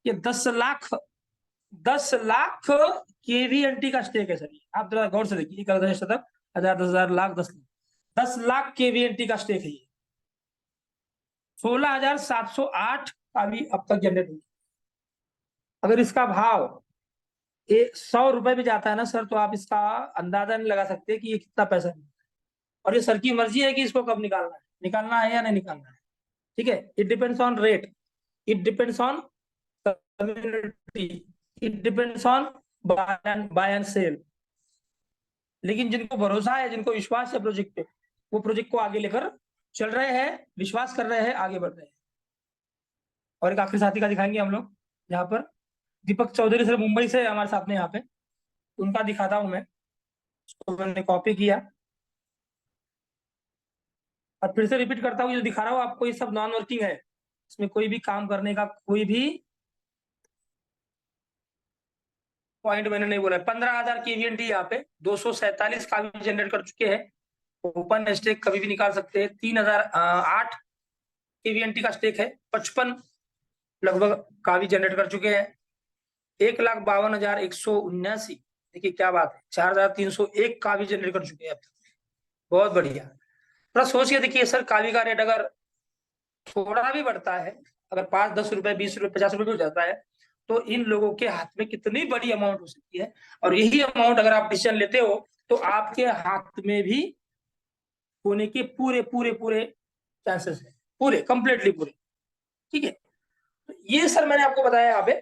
ये 10 लाख केवीएनटी का स्टेक है सर। आप जरा गौर से देखिए, 1,000 हजार 10,000 लाख 10 लाख केवीएनटी का स्टेक है ये। 16,708 का भी अब तक जनरेट हुई। अगर इसका भाव 100 रुपए भी जाता है ना सर, तो आप इसका अंदाजा नहीं लगा सकते कि ये कितना पैसा है। और ये सर की मर्जी है कि इसको कब निकालना है या नहीं निकालना है, ठीक है। It depends on rate, it depends on community, it depends on buy and sell. लेकिन जिनको भरोसा है, जिनको विश्वास है प्रोजेक्ट पे, वो प्रोजेक्ट को आगे लेकर चल रहे हैं, विश्वास कर रहे हैं, आगे बढ़ रहे हैं। और एक आखिरी साथी का दिखाएंगे हम लोग यहाँ पर। दीपक चौधरी सर मुंबई से हमारे साथ में यहाँ पे, उनका दिखाता हूं मैं। तो मैंने कॉपी किया और फिर से रिपीट करता हूँ, जो दिखा रहा हूँ आपको ये सब नॉन वर्किंग है। इसमें कोई भी काम करने का कोई भी पॉइंट मैंने नहीं बोला। 15,000 केवीएनटी यहाँ पे 247 का भी जनरेट कर चुके हैं। ओपन स्टेक कभी भी निकाल सकते हैं। 3,008 केवीएनटी का स्टेक है। 55 लगभग का भी जनरेट कर चुके हैं। 1,52,179। देखिए क्या बात है, 4,301 का भी जनरेट कर चुके हैं अब तक। बहुत बढ़िया। थोड़ा सोच के देखिए सर, कावी का रेट अगर थोड़ा भी बढ़ता है, अगर 5-10 रुपए 20 रुपए 50 रुपए भी हो जाता है, तो इन लोगों के हाथ में कितनी बड़ी अमाउंट हो सकती है, और यही अमाउंट अगर आप डिसीजन लेते हो तो आपके हाथ में भी होने के पूरे पूरे पूरे चांसेस है, पूरे कंप्लीटली पूरे। ठीक है, तो ये सर मैंने आपको बताया यहाँ पे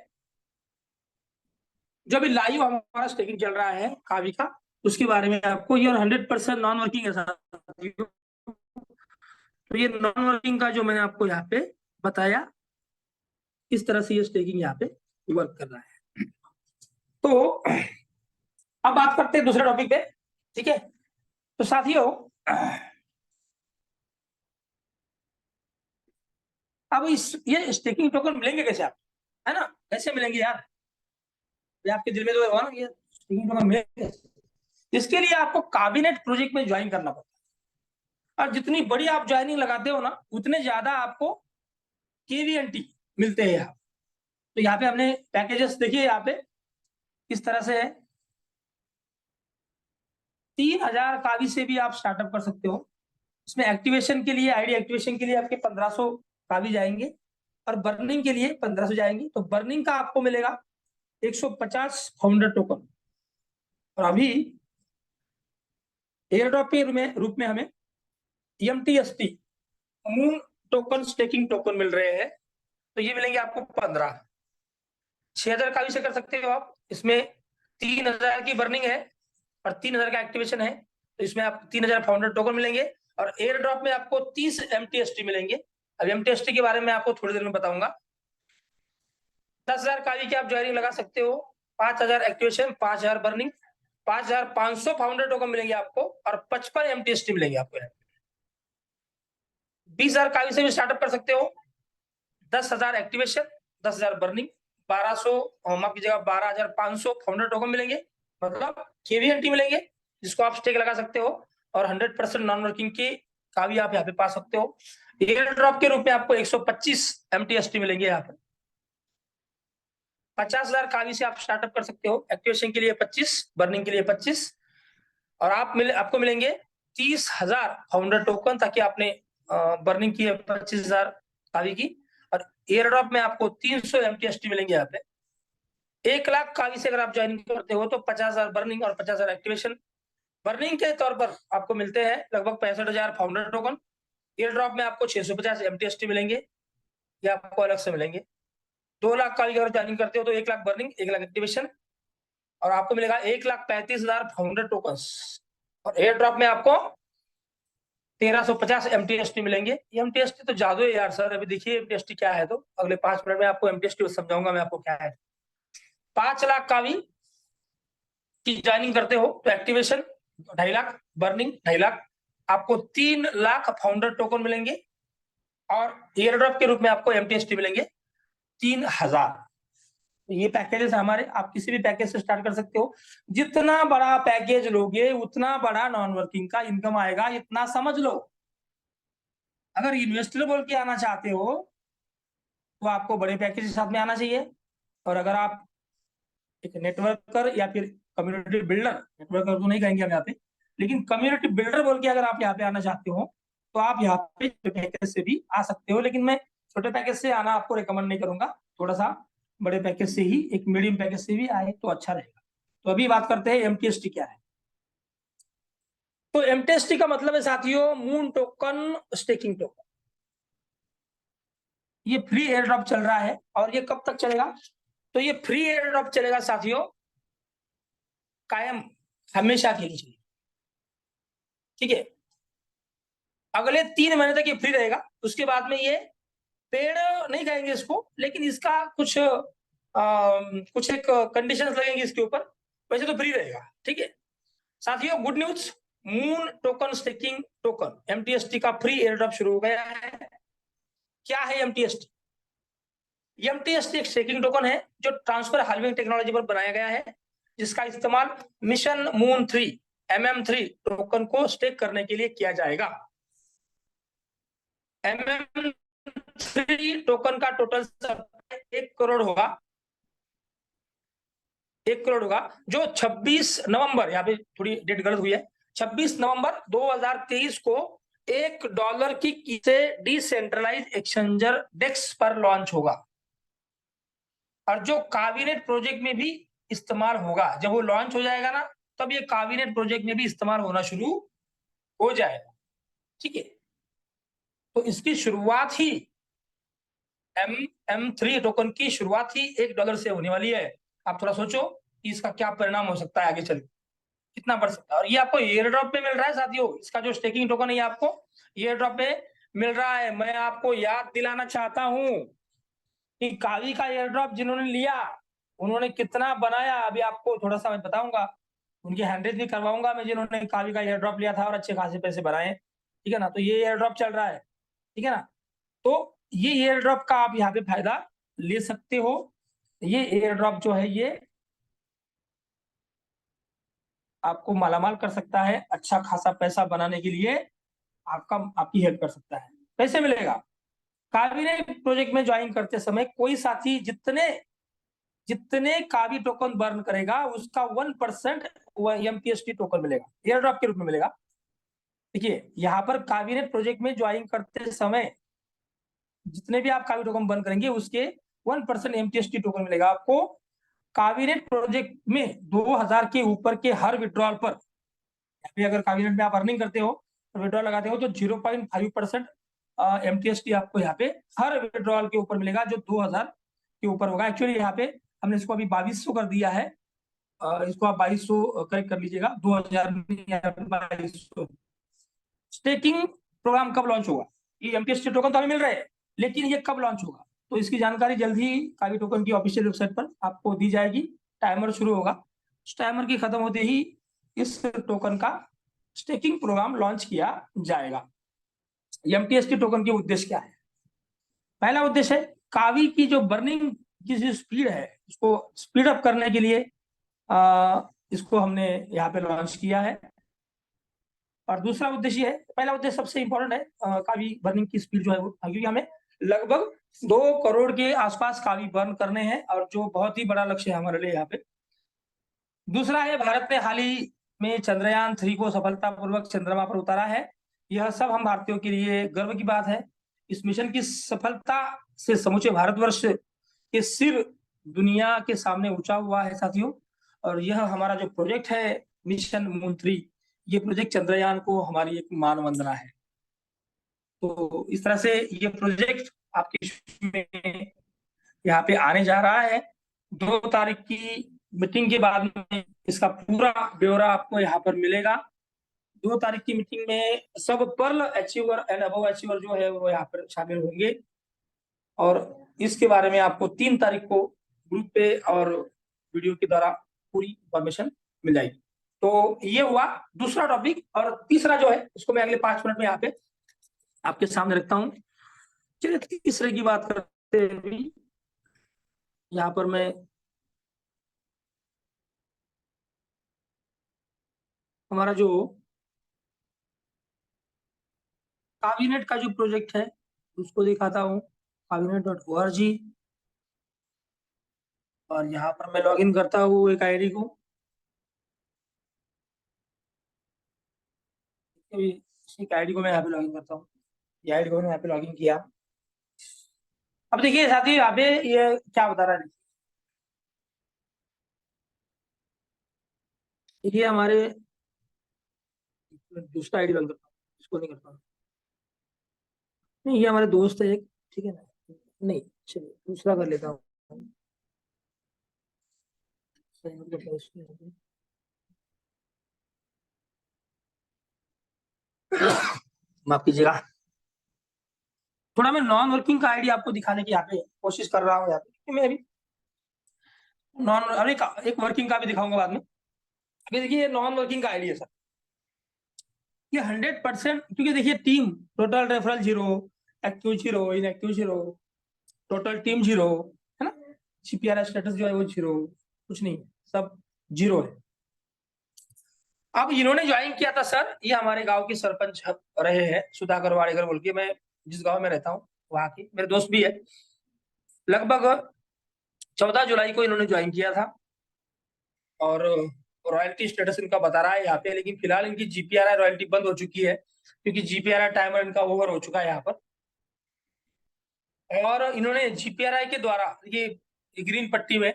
जो अभी लाइव हमारा स्टेकिंग चल रहा है कावी का, उसके बारे में आपको ये 100% नॉन वर्किंग है साथियों। तो ये नॉन वर्किंग का जो मैंने आपको यहाँ पे बताया, इस तरह से ये स्टेकिंग यहाँ पे वर्क कर रहा है। तो अब बात करते हैं दूसरे टॉपिक पे। ठीक है, तो साथियों अब ये स्टेकिंग टोकन मिलेंगे कैसे आप, है ना, कैसे मिलेंगे यार, ये आपके दिल में तो होगा ना, ये स्टेकिंग टोकन मिलेंगे कैसे? इसके लिए आपको काबिनेट प्रोजेक्ट में ज्वाइन करना पड़ता है, और जितनी बड़ी आप ज्वाइनिंग लगाते हो ना, उतने ज्यादा आपको केवीएनटी मिलते हैं यहाँ। तो यहाँ पे हमने पैकेजेस देखिए, यहाँ पे किस तरह से है। 3000 कावी से भी आप स्टार्टअप कर सकते हो। इसमें एक्टिवेशन के लिए, आईडी एक्टिवेशन के लिए आपके 1500 कावी जाएंगे, और बर्निंग के लिए 1500 जाएंगे। तो बर्निंग का आपको मिलेगा 150 फाउंडर टोकन, और अभी एयर ड्रॉप के रूप में हमें MTST moon token staking token मिल रहे हैं। तो ये मिलेंगे आपको 15। 6000 कावी से कर सकते हो आप। इसमें 3000 की बर्निंग है और 3000 का एक्टिवेशन है, तो इसमें आपको 3000 फाउंडर टोकन मिलेंगे, और एयर ड्रॉप में आपको 30 MTST मिलेंगे। अब MTST के बारे में आपको थोड़ी देर में बताऊंगा। 10,000 कावी की आप ज्वाइनिंग लगा सकते हो, 5000 एक्टिवेशन, 5000 बर्निंग, 5500 फाउंडर टोकन मिलेंगे आपको, और 55 MTST मिलेंगे आपको। 20,000 कावी से भी स्टार्टअप कर सकते हो। 10,000 एक्टिवेशन, 10,000 बर्निंग, 1200 माफ कीजिएगा 12,500 फाउंडर टोकन मिलेंगे, मतलब केवीएनटी मिलेंगे, जिसको आप स्टेक लगा सकते हो, और 100% नॉन वर्किंग की कावी आप यहाँ पे पा सकते हो। एयर ड्रॉप के रूप में आपको 125 MTST मिलेंगे यहाँ पे। 50,000 कावी से आप स्टार्टअप कर सकते हो। एक्टिवेशन के लिए 25, बर्निंग के लिए 25, और आपको मिलेंगे 30,000 फाउंडर टोकन, ताकि आपने बर्निंग की है 25,000 कावी की, और एयर ड्रॉप में आपको 300 MTST मिलेंगे यहाँ पे। 1 लाख कावी से अगर आप ज्वाइन करते हो तो 50,000 बर्निंग और 50,000 एक्टिवेशन। बर्निंग के तौर पर आपको मिलते हैं लगभग 65,000 फाउंडर टोकन। एयर ड्रॉप में आपको 650 MTST मिलेंगे, ये आपको अलग से मिलेंगे। 2 लाख कावी अगर ज्वाइनिंग करते हो तो 1 लाख बर्निंग, 1 लाख एक्टिवेशन, और आपको मिलेगा 1,35,000 फाउंडर टोकन। और एयर ड्रॉप में आपको 1350 MTST मिलेंगे। MTST तो जादू है यार सर, अभी देखिए MTST क्या है, तो अगले 5 मिनट में आपको MTST समझाऊंगा मैं आपको क्या है। 5 लाख कावी की ज्वाइनिंग करते हो तो एक्टिवेशन 2.5 लाख, बर्निंग 2.5 लाख, आपको 3 लाख फाउंडर टोकन मिलेंगे, और एयर ड्रॉप के रूप में आपको MTST मिलेंगे 3,000। ये पैकेजेस हमारे, आप किसी भी पैकेज से स्टार्ट कर सकते हो। जितना बड़ा पैकेज लोगे उतना बड़ा नॉन वर्किंग का इनकम आएगा, इतना समझ लो। अगर इन्वेस्टर बोल के आना चाहते हो तो आपको बड़े पैकेज के साथ में आना चाहिए, और अगर आप एक नेटवर्कर या फिर कम्युनिटी बिल्डर, नेटवर्कर तो नहीं कहेंगे हम यहाँ पे, लेकिन कम्युनिटी बिल्डर बोल के अगर आप यहाँ पे आना चाहते हो तो आप यहाँ पे छोटे पैकेज से भी आ सकते हो, लेकिन मैं छोटे पैकेज से आना आपको रिकमेंड नहीं करूंगा। थोड़ा सा बड़े पैकेज से ही, एक मीडियम पैकेज से भी आए तो अच्छा रहेगा। तो अभी बात करते हैं MTST क्या है। तो MTST का मतलब है साथियों मून टोकन स्टेकिंग टोकन। ये फ्री एयर ड्रॉप चल रहा है, और ये कब तक चलेगा? तो ये फ्री एयर ड्रॉप चलेगा साथियों कायम, हमेशा के लिए। ठीक है, अगले 3 महीने तक ये फ्री रहेगा। उसके बाद में ये पेड़ नहीं कहेंगे इसको, लेकिन इसका कुछ एक कंडीशंस लगेंगे इसके ऊपर, वैसे तो फ्री रहेगा। ठीक है साथियों, good news, moon token staking token MTST का फ्री एयर ड्रॉप शुरू हो गया है। क्या है MTST? MTST एक स्टेकिंग टोकन है जो ट्रांसफर हाल्विंग टेक्नोलॉजी पर बनाया गया है, जिसका इस्तेमाल मिशन मून 3 MM3 टोकन को स्टेक करने के लिए किया जाएगा। MM3 टोकन का टोटल 1 करोड़ होगा, 1 करोड़ होगा, जो 26 नवंबर, यहाँ पे थोड़ी डेट गलत हुई है, 26 नवंबर 2023 को $1 की से डिसेंट्रलाइज एक्सचेंजर डेक्स पर लॉन्च होगा। और जो काबिनेट प्रोजेक्ट में भी इस्तेमाल होगा, जब वो लॉन्च हो जाएगा ना, तब ये काबिनेट प्रोजेक्ट में भी इस्तेमाल होना शुरू हो जाएगा। ठीक है, तो इसकी शुरुआत ही M3 टोकन की शुरुआत ही $1 से होने वाली है। आप थोड़ा सोचो कि इसका क्या परिणाम हो सकता है आगे चल, कितना बढ़ सकता है। और ये आपको एयर ड्रॉप पे मिल रहा है साथियों, इसका जो स्टेकिंग टोकन है ये आपको एयर ड्रॉप पे मिल रहा है। मैं आपको याद दिलाना चाहता हूं कि कावी का एयर ड्रॉप जिन्होंने लिया उन्होंने कितना बनाया, अभी आपको थोड़ा सा मैं बताऊंगा, उनकी हैंडरेज भी करवाऊंगा मैं, जिन्होंने कावी का एयर ड्रॉप लिया था और अच्छे खासे पैसे बनाए। ठीक है ना, तो ये एयर ड्रॉप चल रहा है। ठीक है ना, तो ये एयर ड्रॉप का आप यहाँ पे फायदा ले सकते हो। ये एयर ड्रॉप जो है ये आपको मालामाल कर सकता है, अच्छा खासा पैसा बनाने के लिए आपकी हेल्प कर सकता है। कैसे मिलेगा? कावी प्रोजेक्ट में ज्वाइन करते समय कोई साथी जितने जितने कावी टोकन बर्न करेगा उसका 1% एमपीएसटी टोकन मिलेगा, एयर ड्रॉप के रूप में मिलेगा। देखिए यहाँ पर कावीनेट प्रोजेक्ट में ज्वाइन करते समय जितने भी आप कावी टोकन बर्न करेंगे उसके 1% एमटीएसटी टोकन मिलेगा आपको। कावीनेट प्रोजेक्ट में 2000 के ऊपर के हर विड्रॉल पर, अगर कावीनेट में आप अर्निंग करते हो और विड्रॉल लगाते हो तो 0.5% एमटीएसटी आपको यहाँ पे हर विड्रॉल के ऊपर मिलेगा जो 2000 के ऊपर होगा। एक्चुअली यहाँ पे हमने इसको अभी 2200 कर दिया है, इसको आप 2200 करेक्ट कर लीजिएगा, 2000 2200। स्टेकिंग प्रोग्राम कब लॉन्च होगा? ये एमटीएसटी टोकन तो हमें मिल रहे हैं, लेकिन ये कब लॉन्च होगा तो इसकी जानकारी जल्द ही कावी टोकन की ऑफिशियल वेबसाइट पर आपको दी जाएगी। टाइमर शुरू होगा, उस टाइमर के खत्म होते ही इस टोकन का स्टेकिंग प्रोग्राम लॉन्च किया जाएगा। एमटीएसटी टोकन के उद्देश्य क्या है? पहला उद्देश्य है कावी की जो बर्निंग की जो स्पीड है उसको स्पीड अप करने के लिए इसको हमने यहाँ पे लॉन्च किया है। और दूसरा उद्देश्य है, पहला उद्देश्य सबसे इंपॉर्टेंट है कावी बर्निंग की स्पीड जो है वो, क्योंकि हमें लगभग 2 करोड़ के आसपास कावी बर्न करने हैं और जो बहुत ही बड़ा लक्ष्य है हमारे लिए यहाँ पे। दूसरा है भारत ने हाल ही में चंद्रयान 3 को सफलतापूर्वक चंद्रमा पर उतारा है। यह सब हम भारतीयों के लिए गर्व की बात है। इस मिशन की सफलता से समूचे भारतवर्ष के सिर दुनिया के सामने ऊंचा हुआ है साथियों। और यह हमारा जो प्रोजेक्ट है मिशन मून 3, ये प्रोजेक्ट चंद्रयान को हमारी एक मान वंदना है। तो इस तरह से ये प्रोजेक्ट आपके में यहाँ पे आने जा रहा है। 2 तारीख की मीटिंग के बाद में इसका पूरा ब्यौरा आपको यहाँ पर मिलेगा। 2 तारीख की मीटिंग में सब pearl achiever and above achiever जो है वो यहाँ पर शामिल होंगे और इसके बारे में आपको 3 तारीख को ग्रुप पे और वीडियो के द्वारा पूरी इंफॉर्मेशन मिल जाएगी। तो ये हुआ दूसरा टॉपिक। और तीसरा जो है इसको मैं अगले 5 मिनट में यहाँ पे आपके सामने रखता हूँ। चलिए तीसरे की बात करते हुए यहाँ पर मैं हमारा जो काबिनेट का जो प्रोजेक्ट है उसको दिखाता हूँ, cabinet.org। और यहाँ पर मैं लॉगिन करता हूँ एक आईडी को, इसी आईडी को मैं यहाँ पे लॉगिन करता हूँ। ये आईडी को मैंने यहाँ पे लॉगिन किया। अब देखिए साथी यहाँ पे ये क्या बता रहा है, देखिए हमारे दूसरा आईडी लॉगिन करता हूँ, इसको नहीं करता हूँ। नहीं, ये हमारे दोस्त है एक, ठीक है ना, नहीं चलिए दूसरा कर लेता हूँ। माफ कीजिएगा, थोड़ा मैं नॉन वर्किंग का आईडी आपको दिखाने की यहाँ पे कोशिश कर रहा हूँ यहाँ पे। मैं अभी नॉन अभी एक वर्किंग का भी दिखाऊंगा बाद में। अभी देखिए ये नॉन वर्किंग का आईडी है सर, ये 100%, क्योंकि देखिए team total referral 0, active 0, inactive 0, total team 0 है ना, सीपीआर स्टेटस जो है वो 0, कुछ नहीं, सब 0 है। अब इन्होंने ज्वाइन किया था सर, ये हमारे गांव के सरपंच रहे हैं सुधाकर वाडेकर बोल के, मैं जिस गांव में रहता हूँ वहां के मेरे दोस्त भी है। लगभग 14 जुलाई को इन्होंने ज्वाइन किया था और रॉयल्टी स्टेटस इनका बता रहा है यहाँ पे, लेकिन फिलहाल इनकी जीपीआरआई रॉयल्टी बंद हो चुकी है क्योंकि जीपीआरआई टाइमर इनका ओवर हो चुका है यहाँ पर। और इन्होंने जीपीआरआई के द्वारा ये ये ग्रीन पट्टी में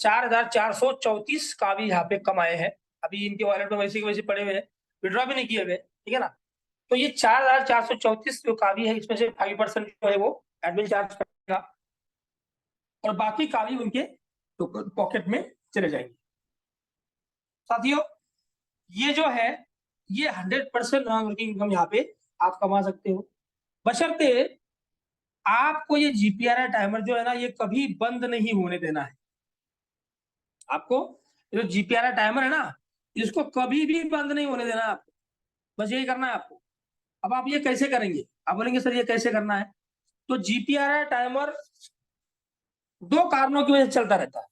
4,434 कावी यहाँ पे कम आए हैं। अभी इनके वॉलेट में वैसे के वैसे पड़े हुए हैं, विड्रॉ भी नहीं किए हुए, ठीक है ना। तो ये 4,434 जो कावी है, इसमें से 5% जो है वो एडमिन चार्ज करेगा और बाकी कावी उनके पॉकेट में चले जाएंगे। साथियों, ये जो है ये 100% नॉन वर्किंग इनकम यहाँ पे आप कमा सकते हो, बशर्ते आपको ये जीपीआरआई टाइमर जो है ना, ये कभी बंद नहीं होने देना है। आपको जो जीपीआरआई टाइमर है ना, इसको कभी भी बंद नहीं होने देना है आपको, बस यही करना है आपको। अब आप ये कैसे करेंगे? आप बोलेंगे सर ये कैसे करना है? तो जीपीआरआई टाइमर दो कारणों की वजह से चलता रहता है।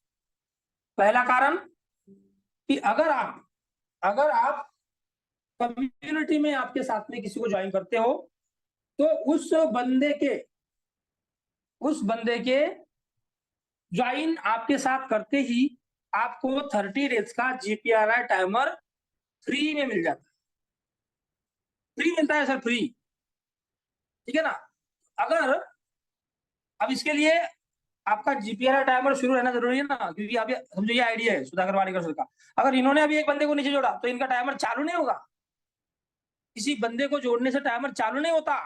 पहला कारण कि अगर आप कम्युनिटी में आपके साथ में किसी को ज्वाइन करते हो, तो उस बंदे के ज्वाइन आपके साथ करते ही आपको 30 डेज का जीपीआरआई टाइमर फ्री में मिल जाता है। फ्री मिलता है सर, फ्री, ठीक है ना। अगर अब इसके लिए आपका जीपीआरआई टाइमर शुरू रहना जरूरी है ना, क्योंकि आप समझो ये आइडिया है सुधाकर वाडेकर सर का। अगर इन्होंने अभी एक बंदे को नीचे जोड़ा तो इनका टाइमर चालू नहीं होगा। किसी बंदे को जोड़ने से टाइमर चालू नहीं होता,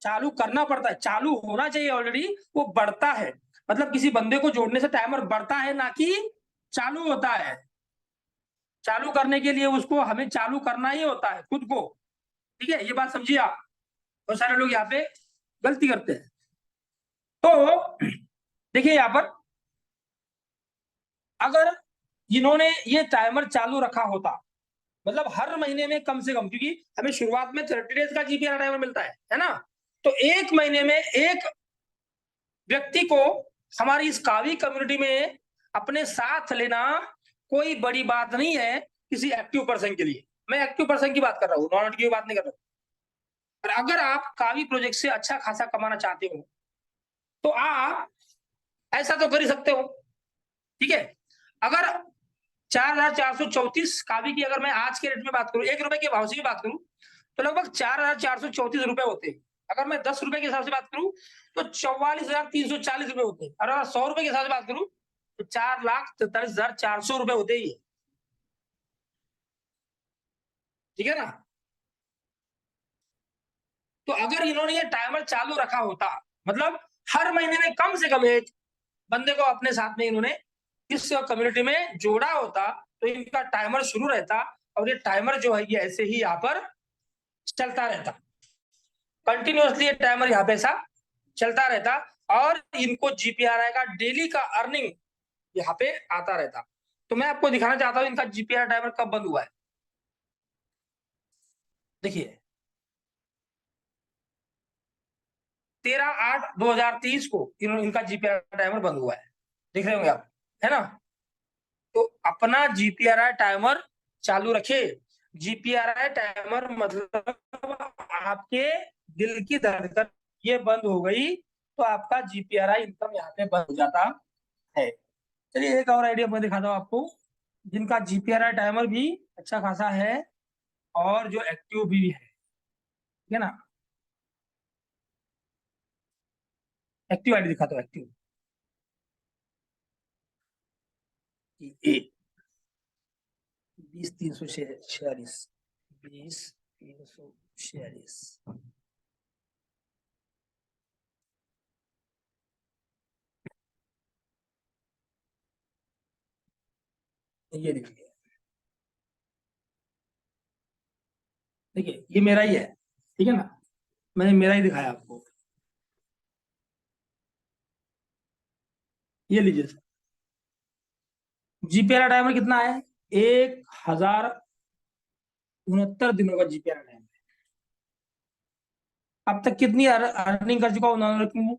चालू करना पड़ता है। चालू होना चाहिए ऑलरेडी, वो बढ़ता है। मतलब किसी बंदे को जोड़ने से टाइमर बढ़ता है, ना कि चालू होता है। चालू करने के लिए उसको हमें चालू करना ही होता है खुद को, ठीक है। ये बात समझिए आप। बहुत सारे लोग यहाँ पे गलती करते हैं। तो देखिए यहाँ पर, अगर इन्होंने ये टाइमर चालू रखा होता, मतलब हर महीने में कम से कम, क्योंकि हमें शुरुआत में 30 डेज का जीपीआर टाइमर मिलता है ना, तो एक महीने में एक व्यक्ति को हमारी इस कावी कम्युनिटी में अपने साथ लेना कोई बड़ी बात नहीं है किसी एक्टिव पर्सन के लिए। मैं एक्टिव पर्सन की बात कर रहा हूँ, नॉन एक्टिव की बात नहीं कर रहा हूँ। और अगर आप कावी प्रोजेक्ट से अच्छा खासा कमाना चाहते हो, तो आप ऐसा तो कर ही सकते हो, ठीक है। अगर 4,434 कावी की अगर मैं आज के रेट में बात करूं, 1 रुपए के भाव से भी बात करूं, तो लगभग 4,434 रुपए होते हैं। अगर मैं 10 रुपए के हिसाब से बात करूं तो 44,340 रुपए होते हैं। और अगर 100 रुपए के हिसाब से बात करूं तो 4,43,400 रुपए होते ही, ठीक है ना। तो अगर इन्होंने ये टाइमर चालू रखा होता, मतलब हर महीने में कम से कम एक बंदे को अपने साथ में इन्होंने इस कम्युनिटी में जोड़ा होता, तो इनका टाइमर शुरू रहता और ये टाइमर जो है ये ऐसे ही यहाँ पर चलता रहता, कंटिन्यूअसली ये टाइमर यहाँ पे ऐसा चलता रहता और इनको जीपीआरआई का डेली का अर्निंग यहाँ पे आता रहता। तो मैं आपको दिखाना चाहता हूँ इनका जीपीआर टाइमर कब बंद हुआ है। देखिए 13/8/2023 को इनका जीपीआर टाइमर बंद हुआ है, देख रहे होंगे आप, है ना। तो अपना जीपीआरआई टाइमर चालू रखिए। जीपीआरआई टाइमर मतलब आपके दिल की धड़कन ये बंद हो गई तो आपका जीपीआरआई इनकम यहाँ पे बंद हो जाता है। चलिए एक और आइडिया मैं दिखाता हूँ आपको, जिनका जीपीआरआई टाइमर भी अच्छा खासा है और जो एक्टिव भी है, ठीक है ना। एक्टिव आईडी दिखाता हूँ, एक्टिव 20,346, 20,346। ये देखिए, देखिए ये मेरा ही है, ठीक है ना। मैंने मेरा ही दिखाया आपको, ये लीजिए सर। जीपीआर टाइमर कितना है? 1,069 दिनों का जीपीआर टाइमर। अब तक कितनी अर्निंग कर चुका हूँ नॉन वर्किंग में?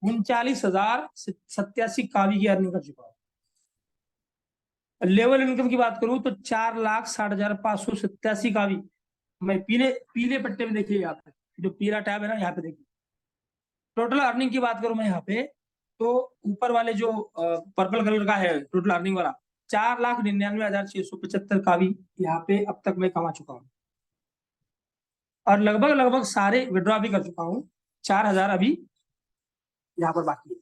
39,087 कावी की अर्निंग कर चुका हूँ। लेवल इनकम की बात करूं तो 4,60,587 कावी। मैं पीले पीले पट्टे में देखिए, यहाँ पे जो पीला टैब है ना, यहाँ पे देखिए टोटल अर्निंग की बात करूं मैं यहाँ पे, तो ऊपर वाले जो पर्पल कलर का है टोटल अर्निंग वाला, 4,99,675 का भी यहाँ पे अब तक मैं कमा चुका हूँ। और लगभग लगभग सारे विड्रॉ भी कर चुका हूँ। 4,000 अभी यहाँ पर बाकी है।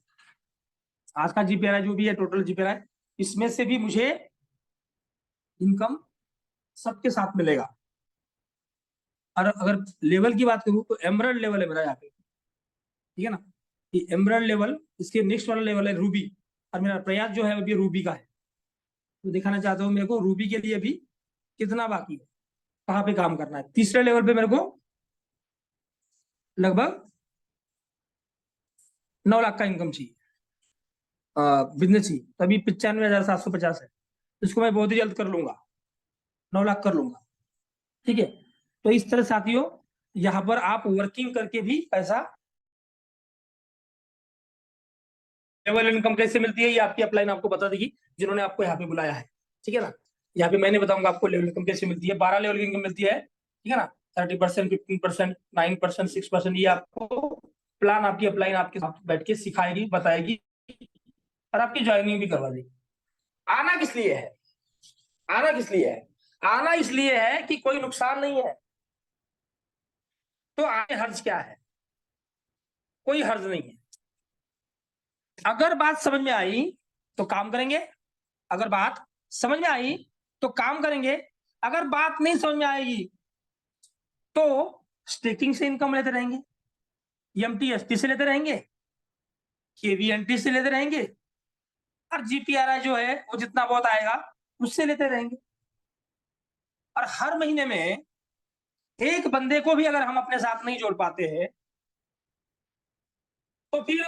आज का जीपीआरआई जो भी है, टोटल जीपीआरआई, इसमें से भी मुझे इनकम सबके साथ मिलेगा। और अगर लेवल की बात करूं तो एमरल्ड लेवल है मेरा यहाँ पे, ठीक है ना। ये एमरल्ड लेवल, इसके नेक्स्ट वाला लेवल है रूबी, और मेरा प्रयास जो है अभी रूबी का है। तो दिखाना चाहता हूँ मेरे को रूबी के लिए भी कितना बाकी है, कहाँ पे काम करना है। तीसरे लेवल पे मेरे को लगभग 9 लाख का इनकम चाहिए, बिजनेस चाहिए। तो अभी 95,750 है, इसको मैं बहुत ही जल्द कर लूंगा, 9 लाख कर लूंगा, ठीक है। तो इस तरह साथियों, यहाँ पर आप वर्किंग करके भी पैसा, लेवल इनकम कैसे मिलती है ये आपकी अपलाइन आपको बता देगी, जिन्होंने आपको यहाँ पे बुलाया है, ठीक है ना। यहाँ पे मैंने बताऊंगा आपको लेवल इनकम कैसे मिलती है। 12 लेवल की इनकम मिलती है, ठीक है ना। 30%, 15%, 9%, 6%, ये आपको प्लान आपकी अपलाइन आपके साथ बैठ के सिखाएगी, बताएगी, और आपकी ज्वाइनिंग भी करवा देगी। आना किस लिए है, आना किस लिए है? आना इसलिए है कि कोई नुकसान नहीं है। तो आने हर्ज क्या है? कोई हर्ज नहीं है। अगर बात समझ में आई तो काम करेंगे, अगर बात समझ में आई तो काम करेंगे, अगर बात नहीं समझ में आएगी तो स्टेकिंग से इनकम लेते रहेंगे, एमटीएसटी से लेते रहेंगे, केवीएनटी से लेते रहेंगे, और जीपीआरआई जो है वो जितना बहुत आएगा उससे लेते रहेंगे। और हर महीने में एक बंदे को भी अगर हम अपने साथ नहीं जोड़ पाते हैं तो फिर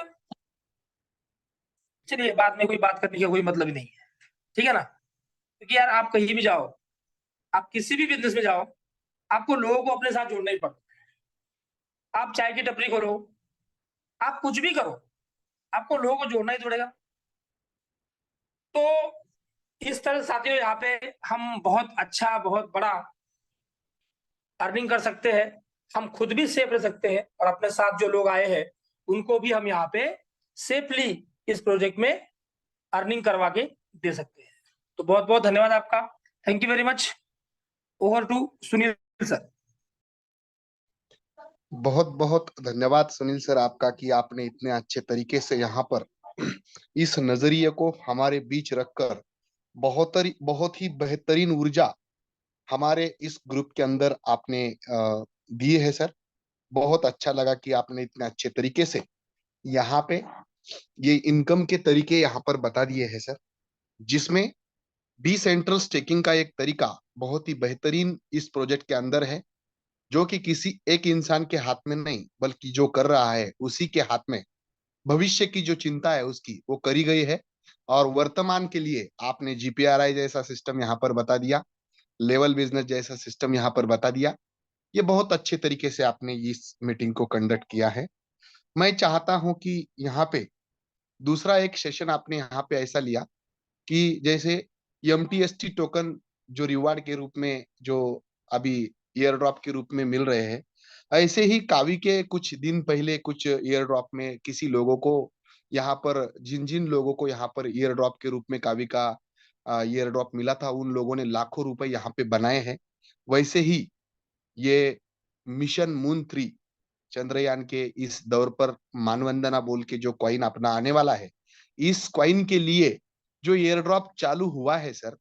चलिए बाद में कोई बात करने का कोई मतलब ही नहीं है, ठीक है ना। क्योंकि यार आप कहीं भी जाओ, आप किसी भी बिजनेस में जाओ, आपको लोगों को अपने साथ जोड़ना ही पड़ता है। आप चाय की टपरी खोलो, आप कुछ भी करो, आपको लोगों को जोड़ना ही पड़ेगा। तो इस तरह से साथियों यहाँ पे हम बहुत अच्छा, बहुत बड़ा अर्निंग कर सकते हैं। हम खुद भी सेफ रह सकते हैं, और अपने साथ जो लोग आए हैं उनको भी हम यहाँ पे सेफली इस प्रोजेक्ट में अर्निंग करवा के दे सकते हैं। तो बहुत बहुत धन्यवाद आपका। Thank you very much. Over to Sunil sir. बहुत बहुत धन्यवाद सुनील सर आपका कि आपने इतने अच्छे तरीके से यहाँ पर इस नजरिए को हमारे बीच रखकर बहुत ही बेहतरीन ऊर्जा हमारे इस ग्रुप के अंदर आपने दी है सर। बहुत अच्छा लगा कि आपने इतने अच्छे तरीके से यहाँ पे ये इनकम के तरीके यहाँ पर बता दिए हैं सर, जिसमें डिसेंट्रल स्टेकिंग का एक तरीका बहुत ही बेहतरीन इस प्रोजेक्ट के अंदर है, जो कि किसी एक इंसान के हाथ में नहीं बल्कि जो कर रहा है उसी के हाथ में भविष्य की जो चिंता है उसकी वो करी गई है। और वर्तमान के लिए आपने जीपीआरआई जैसा सिस्टम यहाँ पर बता दिया, लेवल बिजनेस जैसा सिस्टम यहाँ पर बता दिया। ये बहुत अच्छे तरीके से आपने इस मीटिंग को कंडक्ट किया है। मैं चाहता हूं कि यहाँ पे दूसरा एक सेशन आपने यहाँ पे ऐसा लिया कि जैसे एमटीएसटी टोकन जो रिवार्ड के रूप में जो अभी ईयर ड्रॉप के रूप में मिल रहे हैं, ऐसे ही कावी के कुछ दिन पहले कुछ ईयर ड्रॉप में किसी लोगों को यहाँ पर जिन जिन लोगों को यहाँ पर ईयर ड्रॉप के रूप में कावी का ईयर ड्रॉप मिला था उन लोगों ने लाखों रुपए यहाँ पे बनाए हैं। वैसे ही ये मिशन मून 3 चंद्रयान के इस दौर पर मानवंदना बोल के जो कॉइन अपना आने वाला है, इस कॉइन के लिए जो एयर ड्रॉप चालू हुआ है सर,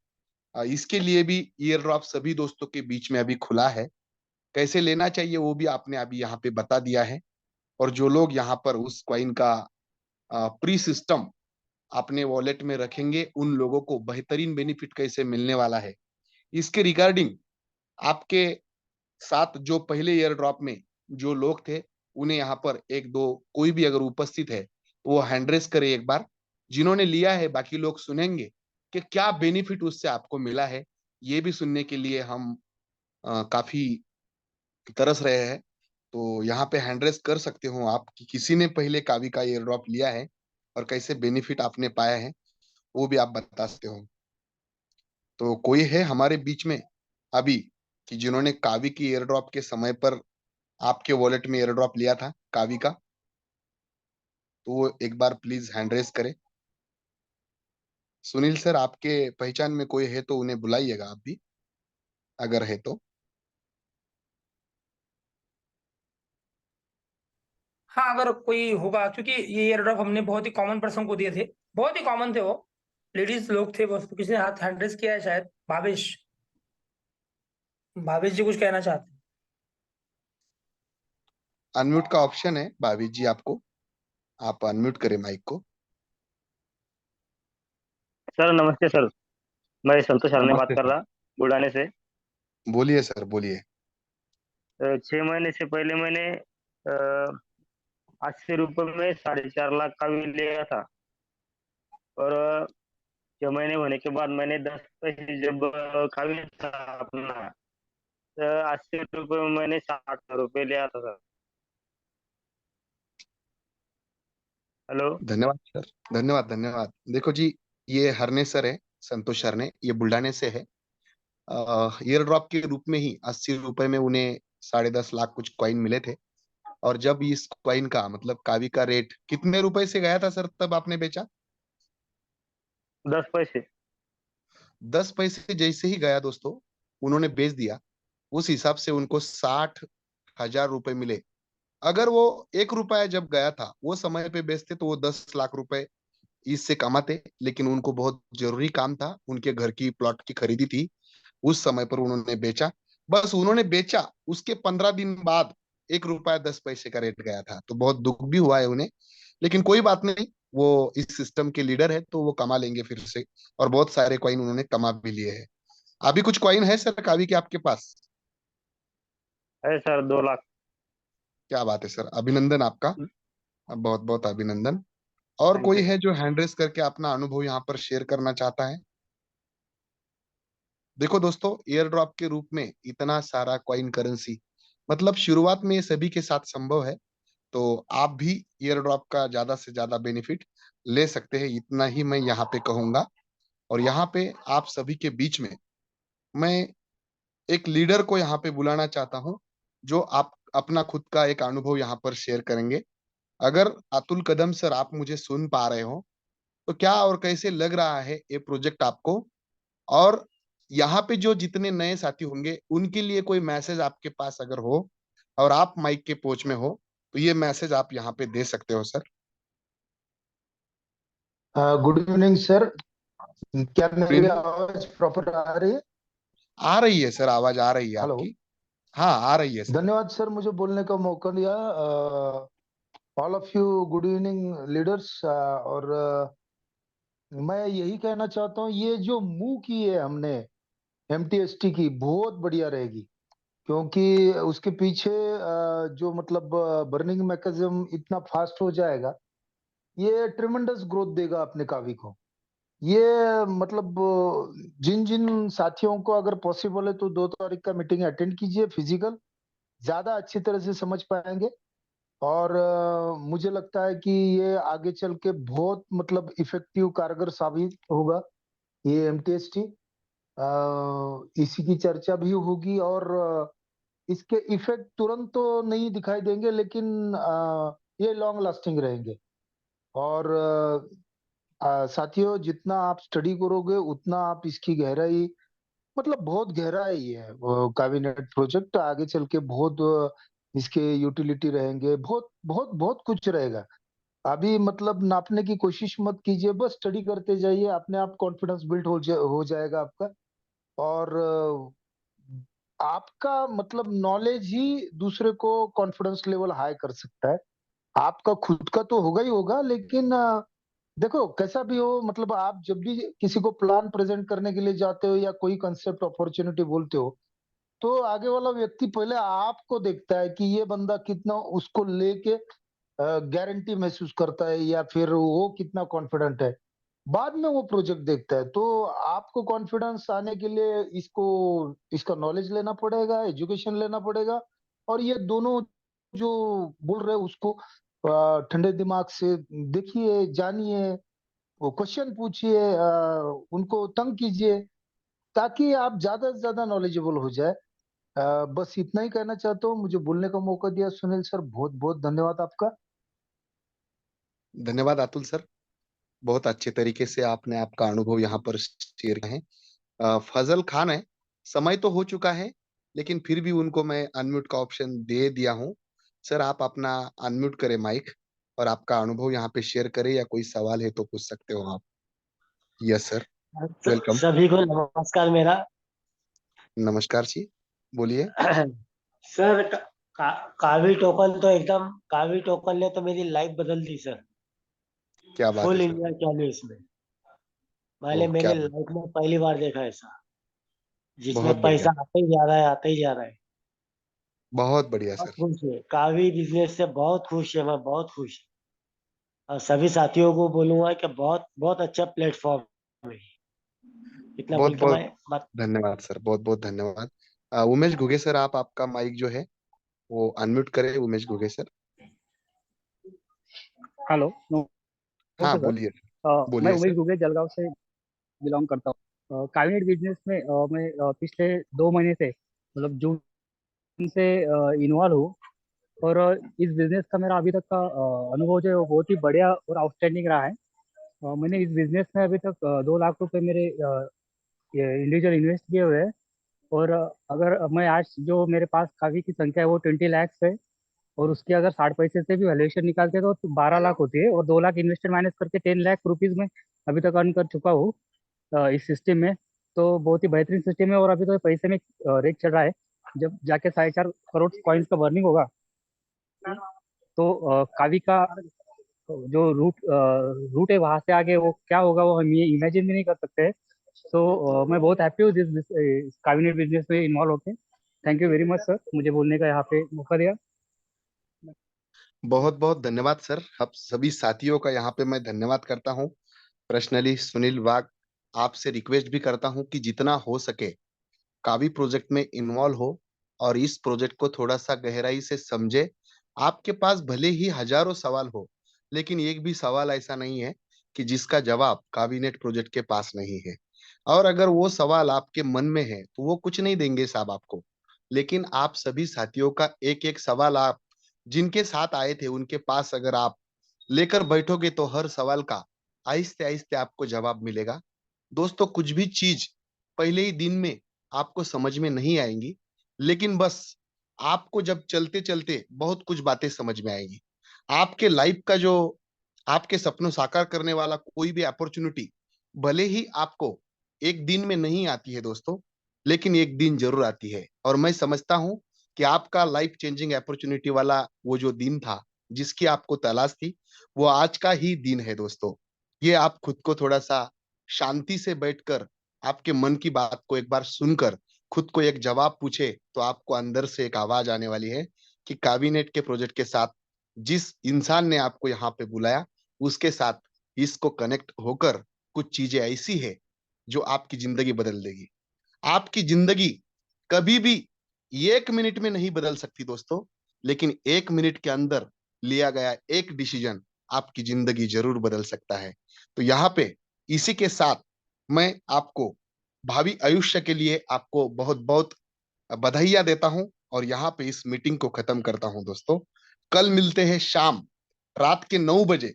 इसके लिए भी एयर ड्रॉप सभी दोस्तों के बीच में अभी खुला है। कैसे लेना चाहिए वो भी आपने अभी यहाँ पे बता दिया है। और जो लोग यहाँ पर उस कॉइन का प्री सिस्टम अपने वॉलेट में रखेंगे उन लोगों को बेहतरीन बेनिफिट कैसे मिलने वाला है, इसके रिगार्डिंग आपके साथ जो पहले ईयर ड्रॉप में जो लोग थे उन्हें यहाँ पर एक दो कोई भी अगर उपस्थित है तो वो हैंड रेस करे एक बार। जिन्होंने लिया है बाकी लोग सुनेंगे कि क्या बेनिफिट उससे आपको मिला है, ये भी सुनने के लिए हम काफी तरस रहे हैं। तो यहाँ पे हैंड रेस कर सकते हो आप कि किसी ने पहले कावी का एयर ड्रॉप लिया है और कैसे बेनिफिट आपने पाया है, वो भी आप बता सकते हो। तो कोई है हमारे बीच में अभी कि जिन्होंने कावी की एयर ड्रॉप के समय पर आपके वॉलेट में एयर ड्रॉप लिया था कावी का, तो वो एक बार प्लीज हैंड रेस करें। सुनील सर आपके पहचान में कोई है तो उन्हें बुलाइएगा आप भी, अगर है तो। हाँ, अगर कोई होगा, क्योंकि ये एयर ड्रॉप हमने बहुत ही कॉमन पर्सन को दिए थे, बहुत ही कॉमन थे वो, लेडीज लोग थे, बस किसी ने हाथ हैंड रेस किया है शायद। भावेश, भावेश जी कुछ कहना चाहते हैं? अनम्यूट का ऑप्शन है भाभी जी आपको, आप अनम्यूट करें माइक को। सर नमस्ते सर, मैं संतोष हरने बात नमस्ते कर सर। रहा, बुढ़ाने से। बोलिए सर, बोलिए। 6 महीने से पहले मैंने 80 रुपये में 4.5 लाख का भी लिया था। और 6 महीने होने के बाद मैंने 10 पैसे जब खा भी था अपना, तो 80 रुपये में मैंने 60 रुपये लिया था सर। हेलो। धन्यवाद सर, धन्यवाद धन्यवाद। देखो जी, ये हरने सर है, संतोष हरने, ये बुल्ढाने से है। ईयर ड्रॉप के रूप में ही 80 रुपए में उन्हें 10.5 लाख कुछ कॉइन मिले थे। और जब इस कॉइन का मतलब कावी का रेट कितने रुपए से गया था सर, तब आपने बेचा? 10 पैसे। 10 पैसे जैसे ही गया दोस्तों, उन्होंने बेच दिया। उस हिसाब से उनको 60,000 रुपए मिले। अगर वो 1 रुपया जब गया था वो समय पे बेचते तो वो 10 लाख रुपए इससे कमाते। लेकिन उनको बहुत जरूरी काम था, उनके घर की प्लॉट की खरीदी थी। उस समय पर उन्होंने बेचा। बस उन्होंने बेचा, उसके 15 दिन बाद 1 रुपया 10 पैसे का रेट गया था, तो बहुत दुख भी हुआ है उन्हें। लेकिन कोई बात नहीं, वो इस सिस्टम के लीडर है तो वो कमा लेंगे फिर से। और बहुत सारे कॉइन उन्होंने कमा भी लिए हैं। अभी कुछ कॉइन है सर कावी के आपके पास? है सर, 2 लाख। क्या बात है सर, अभिनंदन आपका, बहुत बहुत अभिनंदन। और थैंक कोई यू सर। है जो हैंड रेस करके अपना अनुभव यहाँ पर शेयर करना चाहता है? देखो दोस्तों, एयर ड्रॉप के रूप में इतना सारा कॉइन करेंसी, मतलब शुरुआत में ये सभी के साथ संभव है। तो आप भी एयर ड्रॉप का ज्यादा से ज्यादा बेनिफिट ले सकते हैं, इतना ही मैं यहाँ पे कहूंगा। और यहाँ पे आप सभी के बीच में मैं एक लीडर को यहाँ पे बुलाना चाहता हूँ, जो आप अपना खुद का एक अनुभव यहाँ पर शेयर करेंगे। अगर अतुल कदम सर आप मुझे सुन पा रहे हो, तो क्या और कैसे लग रहा है ये प्रोजेक्ट आपको? और यहाँ पे जो जितने नए साथी होंगे उनके लिए कोई मैसेज आपके पास अगर हो, और आप माइक के पोच में हो, तो ये मैसेज आप यहाँ पे दे सकते हो सर। Good evening sir. क्या गुड मेरी इवनिंग। आवाज प्रॉपर आ रही है? आ रही है सर, आवाज आ रही है हेलो। आपकी। हाँ, आ रही है सर। धन्यवाद सर मुझे बोलने का मौका दिया। All of you good evening leaders. और मैं यही कहना चाहता हूँ ये जो मूव की है हमने एमटीएसटी की बहुत बढ़िया रहेगी, क्योंकि उसके पीछे जो मतलब बर्निंग मैकेनिज्म इतना फास्ट हो जाएगा, ये ट्रिमेंडस ग्रोथ देगा अपने कावी को। ये मतलब जिन जिन साथियों को अगर पॉसिबल है तो 2 तारीख का मीटिंग अटेंड कीजिए फिजिकल, ज्यादा अच्छी तरह से समझ पाएंगे। और मुझे लगता है कि ये आगे चल के बहुत मतलब इफेक्टिव कारगर साबित होगा ये एमटीएसटी। इसी की चर्चा भी होगी और इसके इफेक्ट तुरंत तो नहीं दिखाई देंगे, लेकिन ये लॉन्ग लास्टिंग रहेंगे। और साथियों जितना आप स्टडी करोगे उतना आप इसकी गहराई, मतलब बहुत गहराई है वो कैबिनेट प्रोजेक्ट, आगे चल के बहुत इसके यूटिलिटी रहेंगे, बहुत बहुत बहुत कुछ रहेगा। अभी मतलब नापने की कोशिश मत कीजिए, बस स्टडी करते जाइए, अपने आप कॉन्फिडेंस बिल्ड हो जाएगा आपका। और आपका मतलब नॉलेज ही दूसरे को कॉन्फिडेंस लेवल हाई कर सकता है। आपका खुद का तो होगा ही होगा, लेकिन देखो कैसा भी हो, मतलब आप जब भी किसी को प्लान प्रेजेंट करने के लिए जाते हो या कोई कंसेप्ट अपॉर्चुनिटी बोलते हो, तो आगे वाला व्यक्ति पहले आपको देखता है कि ये बंदा कितना उसको लेके गारंटी महसूस करता है या फिर वो कितना कॉन्फिडेंट है। बाद में वो प्रोजेक्ट देखता है। तो आपको कॉन्फिडेंस आने के लिए इसको इसका नॉलेज लेना पड़ेगा, एजुकेशन लेना पड़ेगा। और ये दोनों जो बोल रहे हैं उसको ठंडे दिमाग से देखिए, जानिए, वो क्वेश्चन पूछिए, उनको तंग कीजिए, ताकि आप ज्यादा से ज्यादा नॉलेजेबल हो जाए। बस इतना ही कहना चाहता हूँ। मुझे बोलने का मौका दिया सुनील सर, बहुत बहुत धन्यवाद आपका। धन्यवाद अतुल सर, बहुत अच्छे तरीके से आपने आपका अनुभव यहाँ पर शेयर किया है। फजल खान है, समय तो हो चुका है, लेकिन फिर भी उनको मैं अनम्यूट का ऑप्शन दे दिया हूँ। सर आप अपना अनम्यूट करें माइक। और आपका अनुभव यहाँ पे शेयर करें, या कोई सवाल है तो पूछ सकते हो आप। Yes sir, welcome. सभी को नमस्कार मेरा। नमस्कार जी, बोलिए। सर कावी टोकन ने तो मेरी लाइफ बदल दी सर। क्या बात है फुल सर। इंडिया चालू है इसमें। ओह, मैंने क्या बात। लाइफ में पहली बार देखा ऐसा, जिसमें बहुत बढ़िया, पैसा आता ही जा रहा है, आता ही जा रहा है। बहुत बढ़िया बहुत सर। खुश है, कावी बिजनेस से बहुत खुश है, मैं बहुत खुश। और सभी साथियों को बोलूंगा कि बहुत बहुत अच्छा प्लेटफॉर्म है। इतना बहुत बोल के बहुत मैं बात। धन्यवाद सर, बहुत बहुत धन्यवाद। उमेश घुगे सर, आप आपका माइक जो है वो अनम्यूट करें, उमेश घुगे सर। हेलो, हाँ नमस्ते सर। बोलिए। मैं बोलिए उमेश सर। दुबे जलगांव से बिलोंग करता हूँ। काइनेट बिजनेस में मैं पिछले 2 महीने से, मतलब जून से इन्वॉल्व हूँ। और इस बिजनेस का मेरा अभी तक का अनुभव जो है वो बहुत ही बढ़िया और आउटस्टैंडिंग रहा है। मैंने इस बिजनेस में अभी तक 2 लाख रुपए मेरे इंडिविजुअल इन्वेस्ट किए हुए हैं। और अगर मैं आज जो मेरे पास काफी की संख्या है वो 20 लाख है। और उसके अगर 60 पैसे से भी वैल्यूएशन निकालते हैं तो 12 लाख होती है, और 2 लाख इन्वेस्टेड माइनस करके 10 लाख रुपीज में अभी तक अर्न कर चुका हूँ इस सिस्टम में। तो बहुत ही बेहतरीन सिस्टम है, और अभी तो पैसे में रेट चल रहा है। जब जाके 4.5 करोड़ कॉइन्स का बर्निंग होगा तो कावी का जो रूट है वहां से आगे वो क्या होगा वो हम ये इमेजिन भी नहीं कर सकते। तो मैं बहुत हैप्पी हूँ दिस काविनेट बिजनेस में इन्वॉल्व होके। Thank you very much sir, मुझे बोलने का यहाँ पे मौका दिया। बहुत बहुत धन्यवाद सर, आप सभी साथियों का यहाँ पे मैं धन्यवाद करता हूँ। पर्सनली सुनील वाघ, आपसे रिक्वेस्ट भी करता हूँ कि जितना हो सके कावी प्रोजेक्ट में इन्वॉल्व हो और इस प्रोजेक्ट को थोड़ा सा गहराई से समझे। आपके पास भले ही हजारों सवाल हो, लेकिन एक भी सवाल ऐसा नहीं है कि जिसका जवाब कावीनेट प्रोजेक्ट के पास नहीं है। और अगर वो सवाल आपके मन में है तो वो कुछ नहीं देंगे साहब आपको। लेकिन आप सभी साथियों का एक एक सवाल, आप जिनके साथ आए थे उनके पास अगर आप लेकर बैठोगे तो हर सवाल का आहिस्ते आहिस्ते आपको जवाब मिलेगा। दोस्तों, कुछ भी चीज पहले ही दिन में आपको समझ में नहीं आएंगी, लेकिन बस आपको जब चलते चलते बहुत कुछ बातें समझ में आएंगी। आपके लाइफ का जो आपके सपनों साकार करने वाला कोई भी अपॉर्चुनिटी भले ही आपको एक दिन में नहीं आती है दोस्तों, लेकिन एक दिन जरूर आती है। और मैं समझता हूं कि आपका लाइफ चेंजिंग अपॉर्चुनिटी वाला वो जो दिन था जिसकी आपको तलाश थी, वो आज का ही दिन है दोस्तों। ये आप खुद को थोड़ा सा शांति से बैठकर आपके मन की बात को एक बार सुनकर खुद को एक जवाब पूछे तो आपको अंदर से एक आवाज आने वाली है कि काबिनेट के प्रोजेक्ट के साथ जिस इंसान ने आपको यहाँ पे बुलाया उसके साथ इसको कनेक्ट होकर कुछ चीजें ऐसी है जो आपकी जिंदगी बदल देगी। आपकी जिंदगी कभी भी 1 मिनट में नहीं बदल सकती दोस्तों, लेकिन 1 मिनट के अंदर लिया गया एक डिसीजन आपकी जिंदगी जरूर बदल सकता है। तो यहाँ पे इसी के साथ मैं आपको भावी आयुष्य के लिए आपको बहुत बहुत बधाइयां देता हूं और यहाँ पे इस मीटिंग को खत्म करता हूं दोस्तों। कल मिलते हैं शाम रात के 9 बजे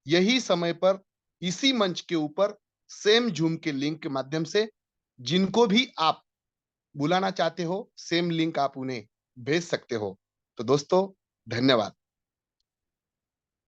यही समय पर, इसी मंच के ऊपर, सेम जूम के लिंक के माध्यम से। जिनको भी आप बुलाना चाहते हो सेम लिंक आप उन्हें भेज सकते हो। तो दोस्तों, धन्यवाद।